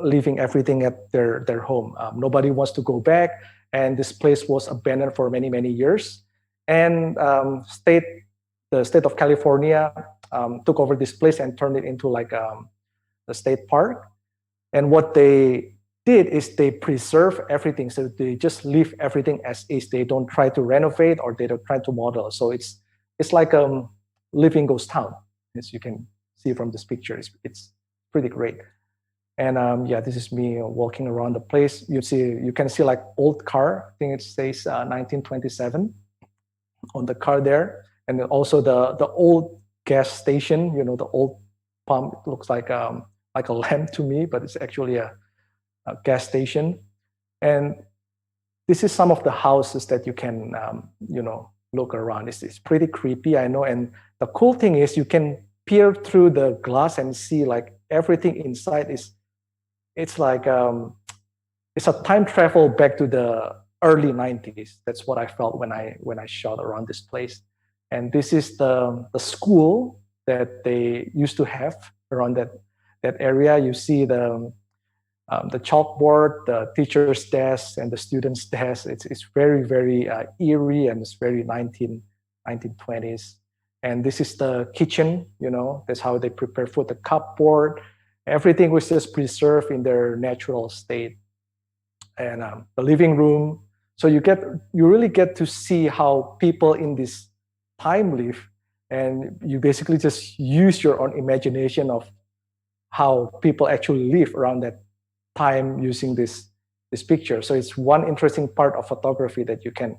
leaving everything at their home. Nobody wants to go back, and this place was abandoned for many, many years. And the state of California took over this place and turned it into like a state park. And what they did is they preserve everything. So they just leave everything as is. They don't try to renovate, or they don't try to model. So it's like living ghost town, as you can see from this picture. It's pretty great. And yeah, this is me walking around the place. You can see like old car. I think it says 1927 on the car there, and then also the old gas station. The old pump. It looks like a lamp to me, but it's actually a gas station. And this is some of the houses that you can look around. It's pretty creepy, I know. And the cool thing is you can peer through the glass and see like everything inside it's like it's a time travel back to the early 90s. That's what I felt when I shot around this place. And this is the school that they used to have around that area. You see the chalkboard, the teacher's desk, and the student's desk. It's very, very eerie, and it's very 1920s. And this is the kitchen. That's how they prepare food. The cupboard, everything was just preserved in their natural state. And the living room. So you really get to see how people in this time live, and you basically just use your own imagination of how people actually live around that time using this picture. So it's one interesting part of photography, that you can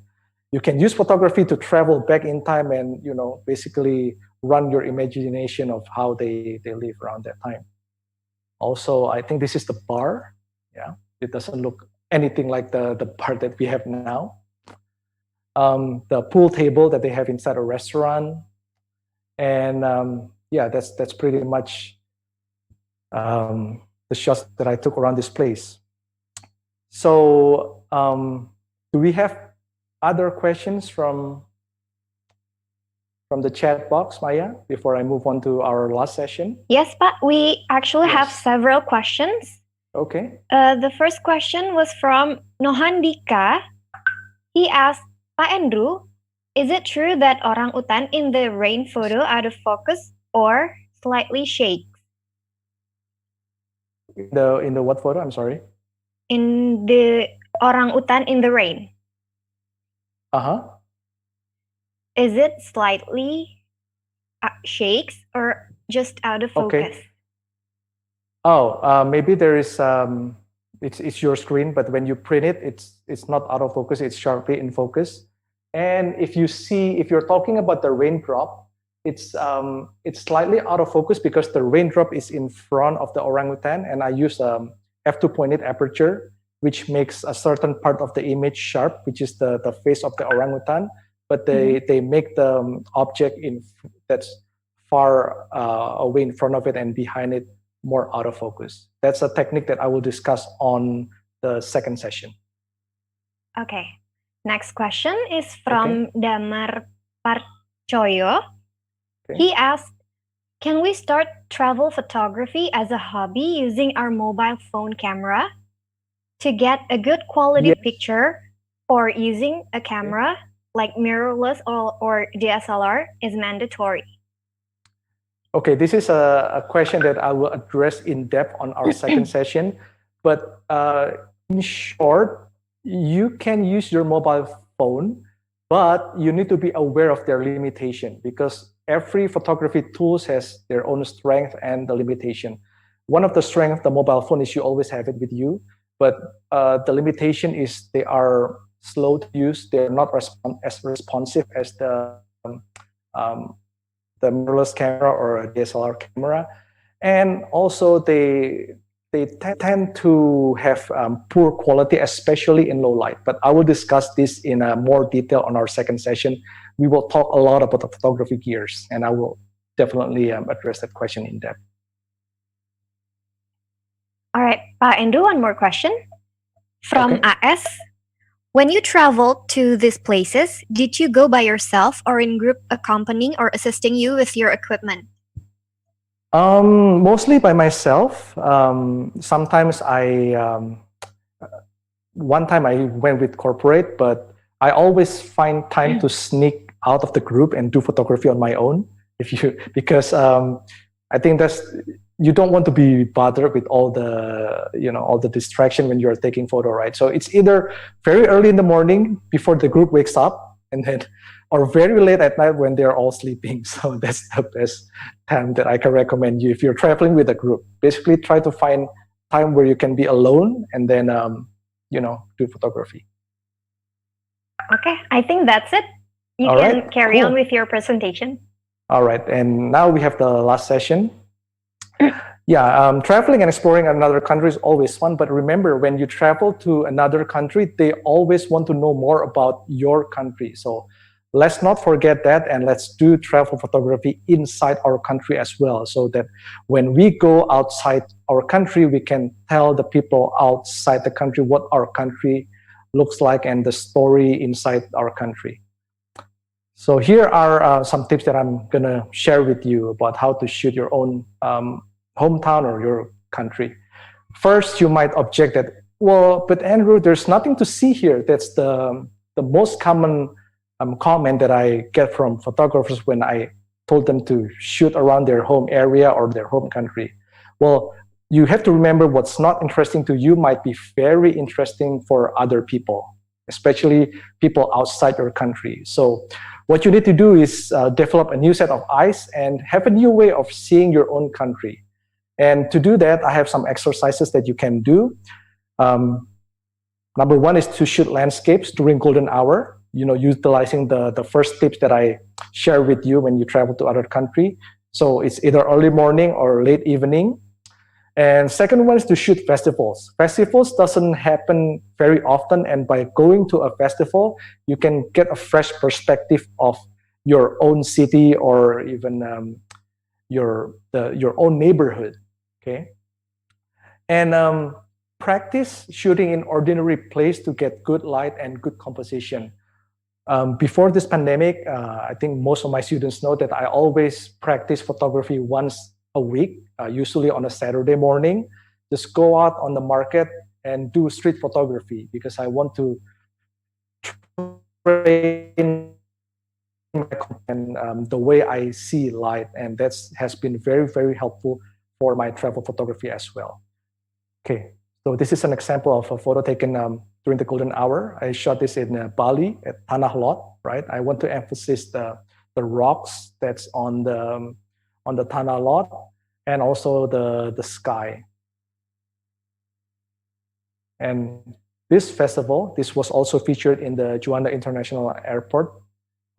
use photography to travel back in time and basically run your imagination of how they live around that time. Also, I think this is the bar. Yeah, it doesn't look anything like the bar that we have now. The pool table that they have inside a restaurant. And yeah, that's pretty much the shots that I took around this place. So do we have other questions from the chat box, Maya, before I move on to our last session? Yes, Pak. We actually have several questions. Okay. The first question was from Nohandika. He asked, Pak Andrew, Is it true that orangutan in the rain photo out of focus or slightly shakes? In the what photo? I'm sorry. In the orangutan in the rain, Uh-huh. is it slightly shakes or just out of Okay. focus? Oh, maybe there is it's your screen, but when you print it, it's not out of focus, it's sharply in focus. And if you're talking about the raindrop, it's slightly out of focus because the raindrop is in front of the orangutan, and I use f2.8 aperture, which makes a certain part of the image sharp, which is the face of the orangutan. But they make the object that's far away in front of it and behind it more out of focus. That's a technique that I will discuss on the second session. Okay. Next question is from Damar Parchoyo. Okay. He asked, can we start travel photography as a hobby using our mobile phone camera to get a good quality Yes. picture, or using a camera like mirrorless or DSLR is mandatory? Okay, this is a question that I will address in depth on our second session. But in short, you can use your mobile phone, but you need to be aware of their limitation because every photography tools has their own strength and the limitation. One of the strengths of the mobile phone is you always have it with you, but the limitation is they are slow to use. They're not as responsive as the mirrorless camera or a DSLR camera, and also they tend to have poor quality, especially in low light. But I will discuss this in more detail on our second session. We will talk a lot about the photography gears, and I will definitely address that question in depth. All right, Pak Endo, one more question from Okay. AS. When you traveled to these places, did you go by yourself or in group accompanying or assisting you with your equipment? Mostly by myself. Sometimes one time I went with corporate, but I always find time to sneak out of the group and do photography on my own. Because I think you don't want to be bothered with all the distraction when you're taking photo, right? So it's either very early in the morning before the group wakes up, or very late at night when they're all sleeping. So that's the best time that I can recommend you if you're traveling with a group. Basically, try to find time where you can be alone and then do photography. Okay, I think that's it. You All can right, carry cool. on with your presentation. All right, and now we have the last session. Yeah, traveling and exploring another country is always fun, but remember, when you travel to another country, they always want to know more about your country. So let's not forget that, and let's do travel photography inside our country as well, so that when we go outside our country, we can tell the people outside the country what our country looks like and the story inside our country. So here are some tips that I'm going to share with you about how to shoot your own hometown or your country. First, you might object that, well, but Andrew, there's nothing to see here. That's the most common comment that I get from photographers when I told them to shoot around their home area or their home country. Well, you have to remember what's not interesting to you might be very interesting for other people, especially people outside your country. So what you need to do is develop a new set of eyes and have a new way of seeing your own country. And to do that, I have some exercises that you can do. Number one is to shoot landscapes during golden hour, utilizing the first tips that I share with you when you travel to other country. So it's either early morning or late evening. And second one is to shoot festivals. Festivals doesn't happen very often, and by going to a festival, you can get a fresh perspective of your own city or even your own neighborhood. Okay, and practice shooting in ordinary place to get good light and good composition. Before this pandemic, I think most of my students know that I always practice photography once a week, usually on a Saturday morning. Just go out on the market and do street photography because I want to train my content the way I see light, and that has been very, very helpful for my travel photography as well. Okay, so this is an example of a photo taken during the golden hour. I shot this in Bali at Tanah Lot, right? I want to emphasize the rocks that's on the Tanah Lot, and also the sky. And this festival, this was also featured in the Juanda International Airport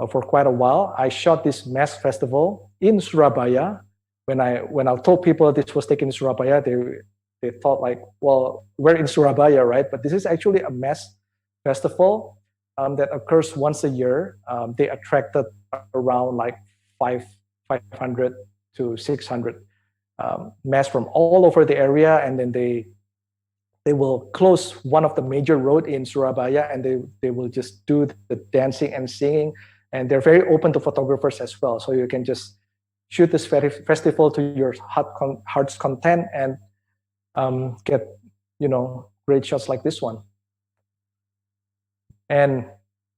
for quite a while. I shot this mass festival in Surabaya. When I told people this was taken in Surabaya, they thought like, well, we're in Surabaya, right? But this is actually a mass festival that occurs once a year. They attracted around like 500 to 600 mass from all over the area, and then they will close one of the major road in Surabaya, and they will just do the dancing and singing, and they're very open to photographers as well. So you can just shoot this festival to your heart's content and get, you know, great shots like this one. And,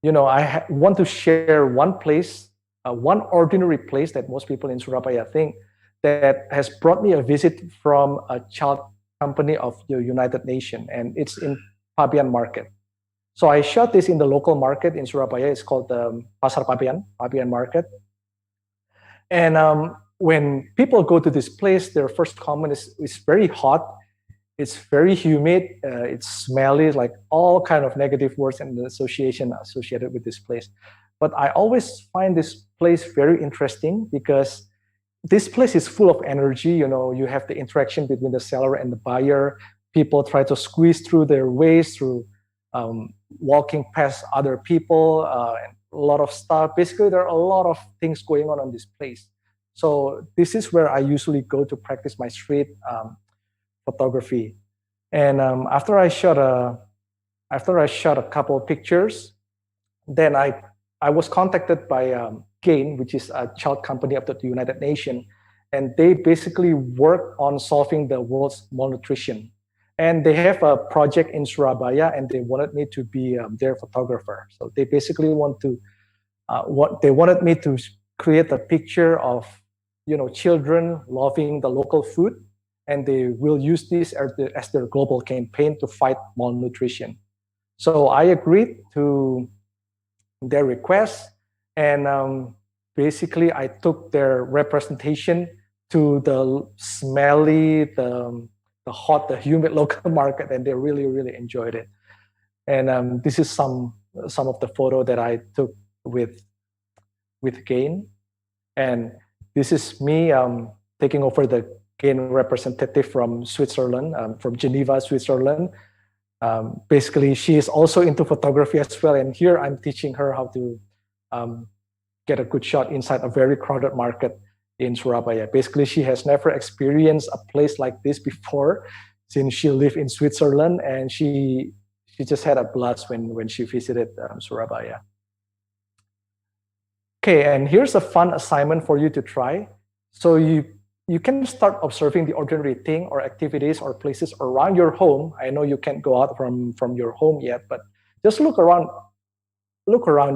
you know, I want to share one place, one ordinary place that most people in Surabaya think that has brought me a visit from a child company of the United Nations, and it's in Pabian Market. So I shot this in the local market in Surabaya. It's called Pasar Pabian Market. And when people go to this place, their first comment is it's very hot, it's very humid, it's smelly, like all kind of negative words and the association associated with this place. But I always find this place very interesting because this place is full of energy. You know, you have the interaction between the seller and the buyer. People try to squeeze through their ways through walking past other people, and a lot of stuff. Basically, there are a lot of things going on this place. So this is where I usually go to practice my street photography. And after I shot a couple of pictures, then I was contacted by GAIN, which is a child company of the United Nations, and they basically work on solving the world's malnutrition. And they have a project in Surabaya, and they wanted me to be their photographer. So they basically wanted me to create a picture of, you know, children loving the local food, and they will use this as their global campaign to fight malnutrition. So I agreed to their request, and basically I took their representation to the smelly, the hot, the humid local market, and they really, really enjoyed it. And this is some of the photo that I took with GAIN, and this is me taking over the GAIN representative from Switzerland, from Geneva, Switzerland. Basically, she is also into photography as well, and here I'm teaching her how to get a good shot inside a very crowded market in Surabaya. Basically, she has never experienced a place like this before since she lived in Switzerland, and she just had a blast when she visited Surabaya. Okay, and here's a fun assignment for you to try. So you can start observing the ordinary thing or activities or places around your home. I know you can't go out from your home yet, but just look around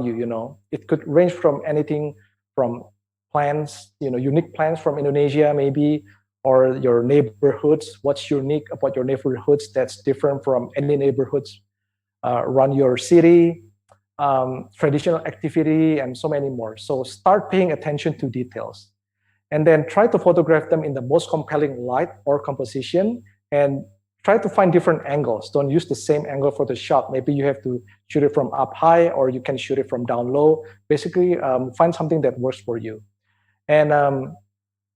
you, you know. It could range from anything from plants, you know, unique plants from Indonesia maybe, or your neighborhoods. What's unique about your neighborhoods that's different from any neighborhoods around your city, traditional activity, and so many more. So start paying attention to details. And then try to photograph them in the most compelling light or composition, and try to find different angles. Don't use the same angle for the shot. Maybe you have to shoot it from up high, or you can shoot it from down low. Basically, find something that works for you. And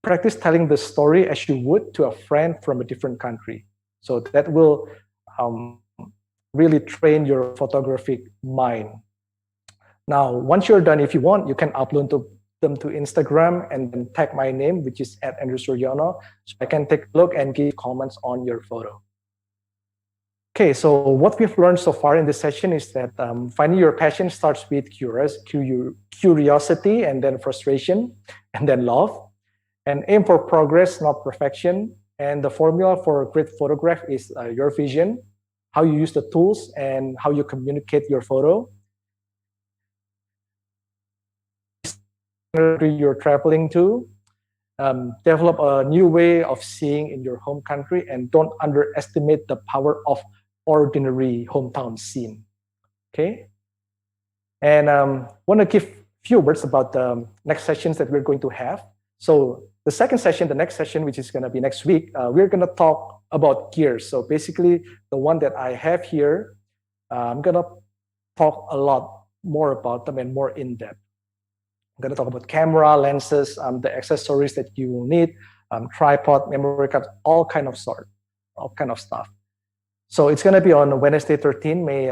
practice telling the story as you would to a friend from a different country. So that will really train your photographic mind. Now, once you're done, if you want, you can upload them to Instagram and then tag my name, which is @Suryono, so I can take a look and give comments on your photo. Okay, so what we've learned so far in this session is that finding your passion starts with curiosity, and then frustration, and then love. And aim for progress, not perfection. And the formula for a great photograph is your vision, how you use the tools, and how you communicate your photo. country you're traveling to. Develop a new way of seeing in your home country, and don't underestimate the power of ordinary hometown scene. Okay, and want to give few words about the next sessions that we're going to have. So the second session, the next session, which is going to be next week, we're going to talk about gears. So basically, the one that I have here, I'm going to talk a lot more about them and more in depth. I'm going to talk about camera, lenses, the accessories that you will need, tripod, memory card, all kind of stuff. So it's going to be on Wednesday, 13 May.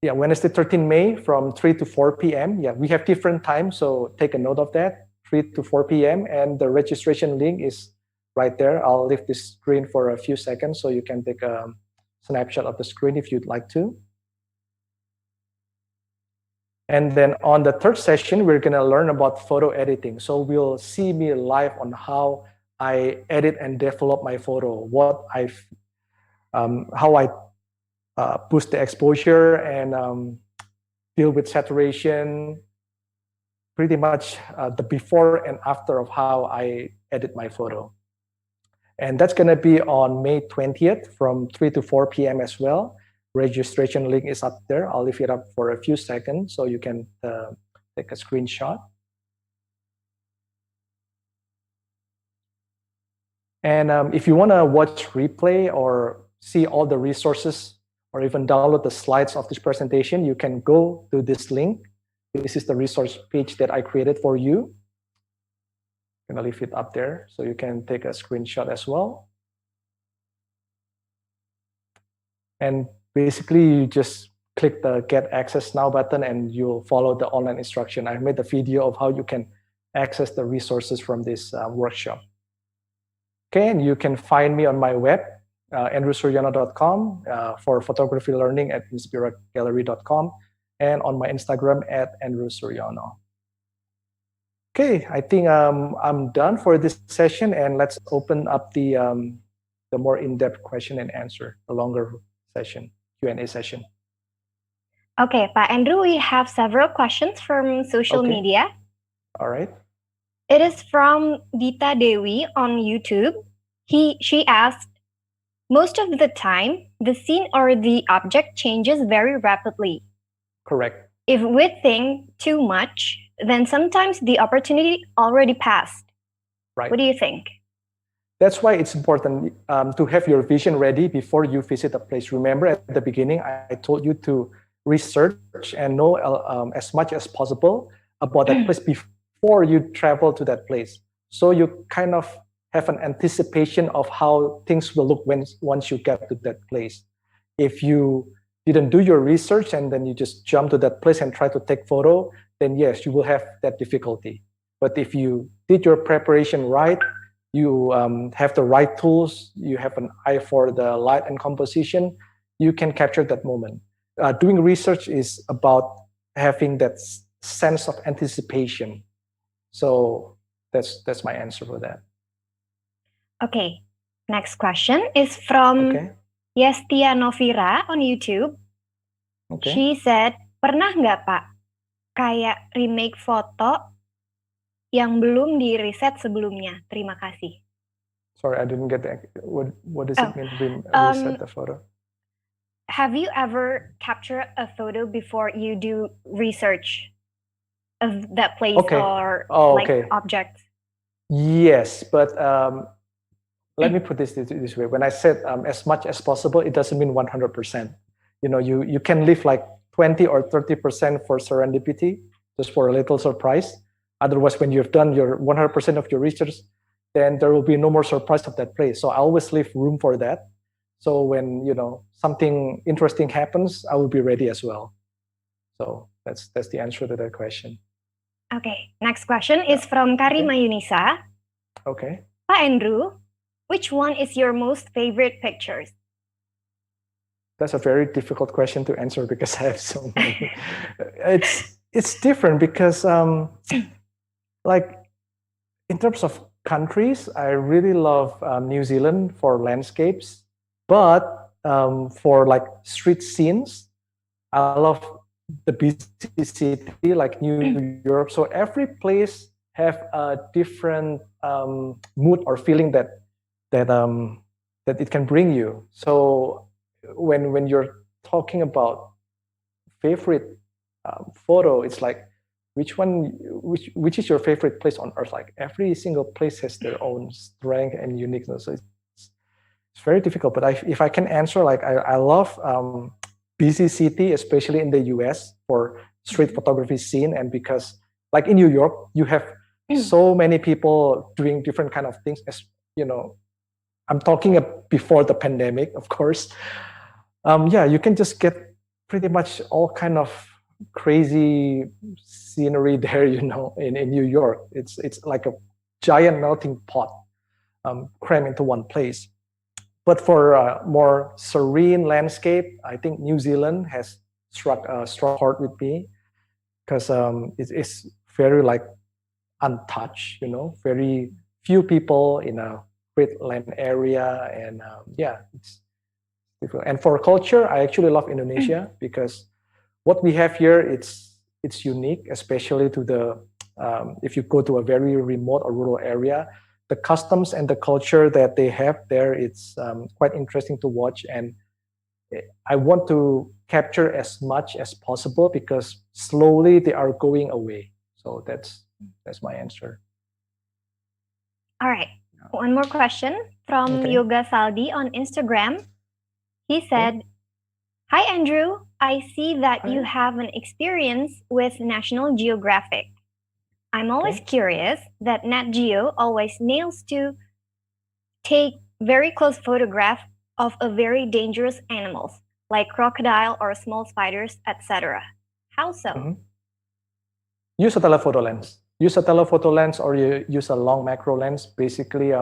Wednesday, 13 May from 3 to 4 p.m. Yeah, we have different times, so take a note of that, 3 to 4 p.m. And the registration link is right there. I'll leave this screen for a few seconds so you can take a snapshot of the screen if you'd like to. And then on the third session, we're going to learn about photo editing. So we'll see me live on how I edit and develop my photo, how I boost the exposure and deal with saturation, pretty much the before and after of how I edit my photo. And that's going to be on May 20th from 3 to 4 p.m. as well. Registration link is up there. I'll leave it up for a few seconds so you can take a screenshot. And if you want to watch replay or see all the resources or even download the slides of this presentation, you can go to this link. This is the resource page that I created for you. I'm going to leave it up there so you can take a screenshot as well. And basically, you just click the Get Access Now button and you'll follow the online instruction. I made a video of how you can access the resources from this workshop. Okay, and you can find me on my web, andrewsuryono.com, for photography learning at inspiragallery.com, and on my Instagram at andrewsuryono. Okay, I think I'm done for this session, and let's open up the more in-depth question and answer, the longer session, Q&A session. Okay, Pak Andrew, we have several questions from social media. All right. It is from Dita Dewi on YouTube. She asked, most of the time, the scene or the object changes very rapidly. Correct. If we think too much, then sometimes the opportunity already passed. Right. What do you think? That's why it's important to have your vision ready before you visit a place. Remember at the beginning, I told you to research and know as much as possible about that place before you travel to that place. So you kind of have an anticipation of how things will look once you get to that place. If you didn't do your research and then you just jump to that place and try to take photo, then yes, you will have that difficulty. But if you did your preparation right, you have the right tools, you have an eye for the light and composition, you can capture that moment. Doing research is about having that sense of anticipation. So that's my answer for that. Okay, next question is from Yestia Novira on YouTube. Okay. She said, pernah nggak Pak, kayak remake foto yang belum di-reset sebelumnya? Terima kasih. Sorry, I didn't get that. What does it mean, reset the photo? Have you ever captured a photo before you do research of that place or object? Yes, but let me put this way. When I said as much as possible, it doesn't mean 100%. You know, you can leave like 20 or 30% for serendipity, just for a little surprise. Otherwise, when you've done your 100% of your research, then there will be no more surprise of that place. So I always leave room for that. So when, you know, something interesting happens, I will be ready as well. So that's the answer to that question. Okay, next question is from Karima Yunisa. Okay. Pak Andrew, which one is your most favorite pictures? That's a very difficult question to answer because I have so many. It's different because like in terms of countries, I really love New Zealand for landscapes, but for like street scenes, I love the busy city like New York. So every place have a different mood or feeling that that it can bring you. So when you're talking about favorite photo, it's like which is your favorite place on earth? Like every single place has their own strength and uniqueness. So it's very difficult. But if I can answer, like I love busy city, especially in the US for street photography scene, and because like in New York, you have so many people doing different kind of things. As you know, I'm talking before the pandemic, of course. Yeah, you can just get pretty much all kind of crazy scenery there, you know, in New York. It's like a giant melting pot crammed into one place. But for a more serene landscape, I think New Zealand has struck a strong chord with me because it's very like untouched, you know, very few people in a great land area, and yeah, it's difficult. And for culture, I actually love Indonesia because what we have here, it's unique, especially to the if you go to a very remote or rural area, the customs and the culture that they have there, it's quite interesting to watch. And I want to capture as much as possible because slowly they are going away. So that's my answer. All right. One more question from Okay. Yoga Saldi on Instagram. He said, "Hi Andrew, I see that you Hi. have an experience with National Geographic. I'm always Okay. curious that Nat Geo always nails to take very close photograph of a very dangerous animals like crocodile or small spiders, etc. How so?" Mhm. Use a telephoto lens. Use a telephoto lens, or you use a long macro lens. Basically,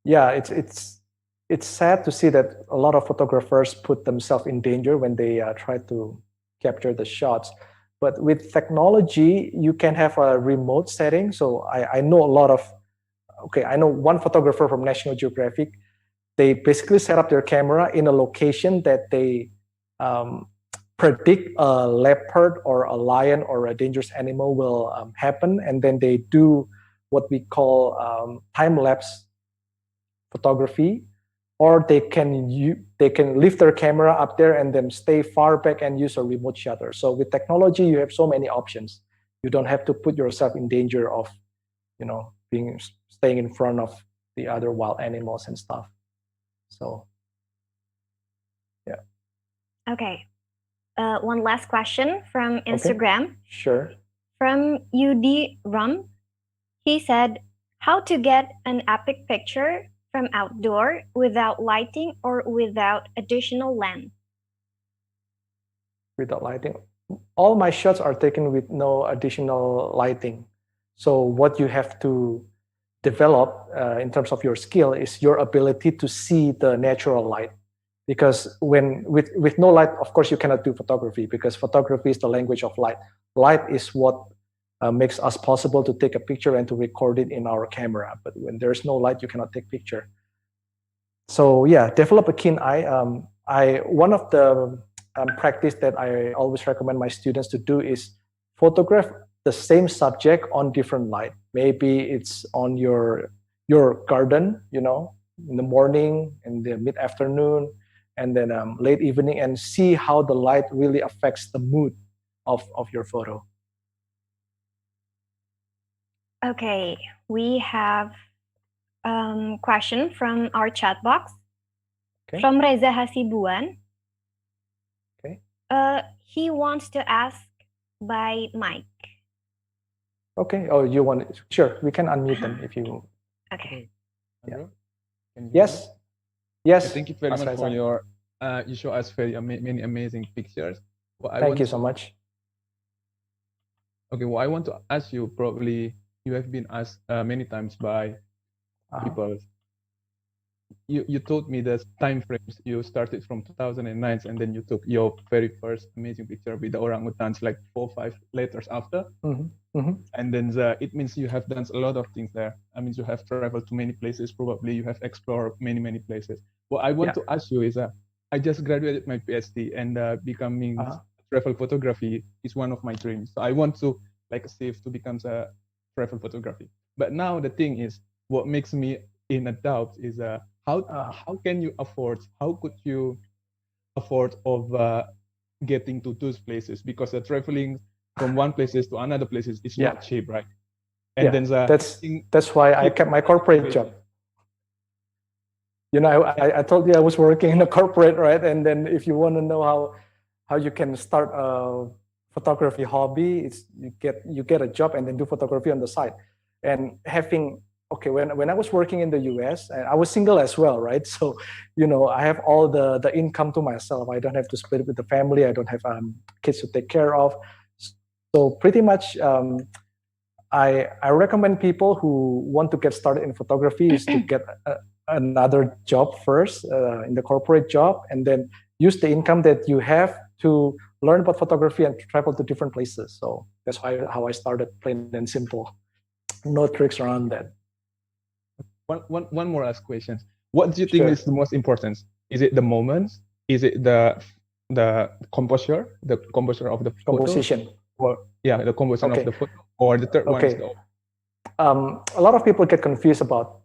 yeah, it's sad to see that a lot of photographers put themselves in danger when they try to capture the shots. But with technology, you can have a remote setting. So I know a lot of, okay, I know one photographer from National Geographic. They basically set up their camera in a location that they um, predict a leopard or a lion or a dangerous animal will happen, and then they do what we call time lapse photography, or they can lift their camera up there and then stay far back and use a remote shutter. So with technology, you have so many options. You don't have to put yourself in danger of, you know, staying in front of the other wild animals and stuff. So, yeah. Okay. One last question from Okay. Instagram Sure. from UD Rum. He said, "How to get an epic picture from outdoor without lighting or without additional lens?" Without lighting. All my shots are taken with no additional lighting. So what you have to develop in terms of your skill is your ability to see the natural light. Because when with no light, of course, you cannot do photography because photography is the language of light. Light is what makes us possible to take a picture and to record it in our camera. But when there's no light, you cannot take picture. So yeah, develop a keen eye. One of the practice that I always recommend my students to do is photograph the same subject on different light. Maybe it's on your garden, you know, in the morning, in the mid afternoon, and then late evening, and see how the light really affects the mood of your photo. Okay, we have question from our chat box Okay. from Reza Hasibuan. Okay. He wants to ask by mic. Okay. Oh, you want it? Sure, we can unmute them if you. Okay. Andrew, can you hear me? Yes. Yes. Thank you very Mas much for Reza. your. You show us many amazing pictures. Thank you so much. Okay, well, I want to ask you. Probably you have been asked many times by people. You told me the time frames. You started from 2009, and then you took your very first amazing picture with the orangutans like 4 or 5 letters after. And then it means you have done a lot of things there. I mean, you have traveled to many places. Probably you have explored many places. What I want to ask you is, I just graduated my PhD and becoming a travel photography is one of my dreams. So I want to like save to become a travel photography. But now the thing is, what makes me in a doubt is how can you afford? How could you afford of getting to those places? Because traveling from one places to another places is not cheap, right? And then that's why I kept my corporate job. You know, I told you I was working in a corporate, right? And then if you want to know how you can start a photography hobby, it's you get a job and then do photography on the side. And having when I was working in the US, and I was single as well, right? So, you know, I have all the income to myself. I don't have to split it with the family. I don't have kids to take care of. So pretty much, I recommend people who want to get started in photography is to get another job first, in the corporate job, and then use the income that you have to learn about photography and travel to different places. So that's how I started, plain and simple. No tricks around that. One more last question. What do you think is the most important? Is it the moments? Is it the composure of the composition? Or the composition of the photo, or the third one is a lot of people get confused about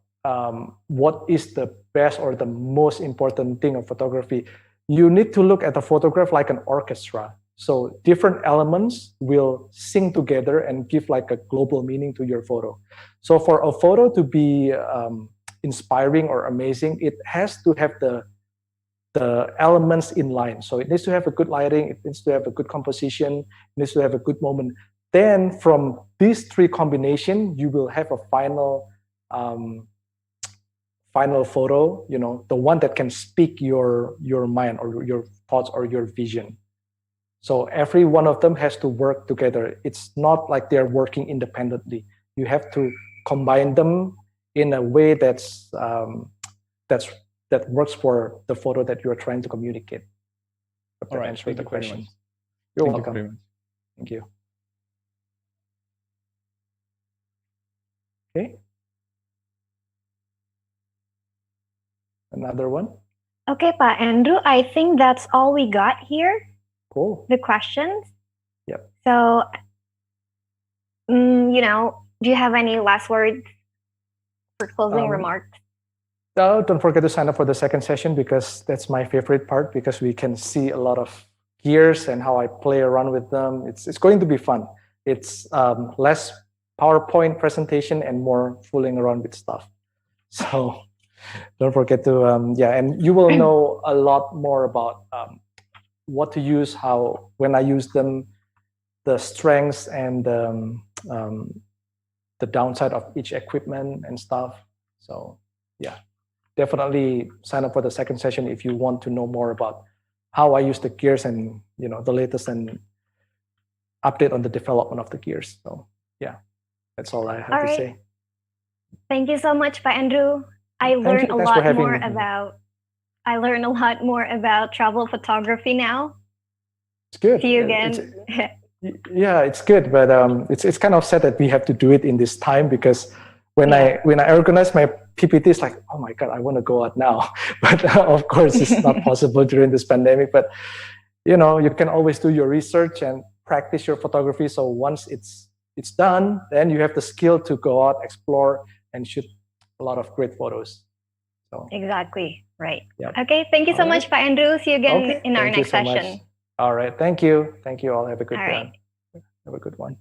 what is the best or the most important thing of photography. You need to look at the photograph like an orchestra. So different elements will sing together and give like a global meaning to your photo. So for a photo to be inspiring or amazing, it has to have the elements in line. So it needs to have a good lighting, it needs to have a good composition, it needs to have a good moment. Then from these three combinations, you will have a final photo, you know, the one that can speak your mind or your thoughts or your vision. So every one of them has to work together. It's not like they're working independently. You have to combine them in a way that works for the photo that you're trying to communicate. All right, answer the question. You're welcome. Very much. Thank you. Okay. Another one. Okay, Pak Andrew, I think that's all we got here. Cool. The questions. Yep. So, you know, do you have any last words for closing remarks? Don't forget to sign up for the second session, because that's my favorite part, because we can see a lot of gears and how I play around with them. It's going to be fun. It's less PowerPoint presentation and more fooling around with stuff. So don't forget to, and you will know a lot more about what to use, how, when I use them, the strengths and the downside of each equipment and stuff. So yeah, definitely sign up for the second session if you want to know more about how I use the gears and, you know, the latest and update on the development of the gears. So yeah, that's all I have to say. Thank you so much, Pak Andrew. I learned a lot more about travel photography now. It's good. See you again. Yeah, it's good, but it's kind of sad that we have to do it in this time, because when I organize my PPT, it's like, oh my God, I want to go out now. But of course, it's not possible during this pandemic. But you know, you can always do your research and practice your photography. So once it's done, then you have the skill to go out, explore, and shoot a lot of great photos. So exactly right. Yep. Okay, thank you so much, Pak Andrew. See you again in our next session. All right, thank you all. Have a good one. Have a good one.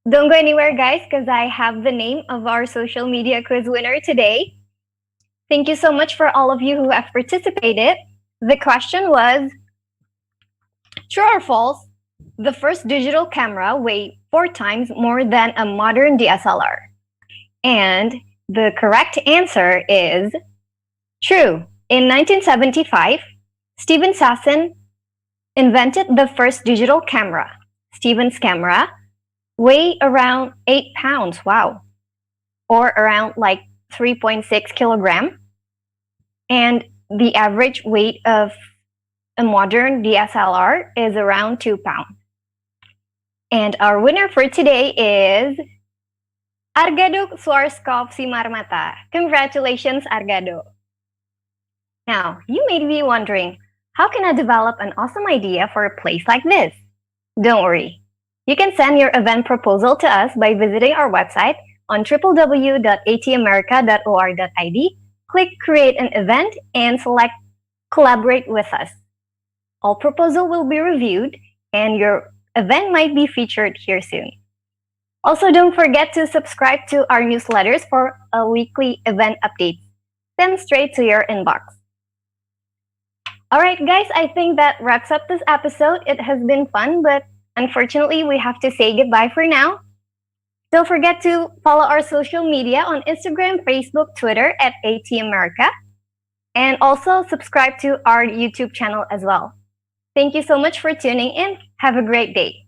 Don't go anywhere, guys, because I have the name of our social media quiz winner today. Thank you so much for all of you who have participated. The question was, true or false, the first digital camera weighed 4 times more than a modern DSLR? And the correct answer is true. In 1975, Steven Sasson invented the first digital camera. Steven's camera weighed around 8 pounds, wow, or around like 3.6 kilogram. And the average weight of a modern DSLR is around 2 pounds. And our winner for today is Argado Swarskov Simarmata. Congratulations, Argado. Now, you may be wondering, how can I develop an awesome idea for a place like this? Don't worry. You can send your event proposal to us by visiting our website on www.atamerica.or.id, click Create an Event, and select Collaborate with us. All proposals will be reviewed, and your event might be featured here soon. Also, don't forget to subscribe to our newsletters for a weekly event update, sent straight to your inbox. All right, guys, I think that wraps up this episode. It has been fun, but unfortunately, we have to say goodbye for now. Don't forget to follow our social media on Instagram, Facebook, Twitter at ATAmerica, and also subscribe to our YouTube channel as well. Thank you so much for tuning in. Have a great day.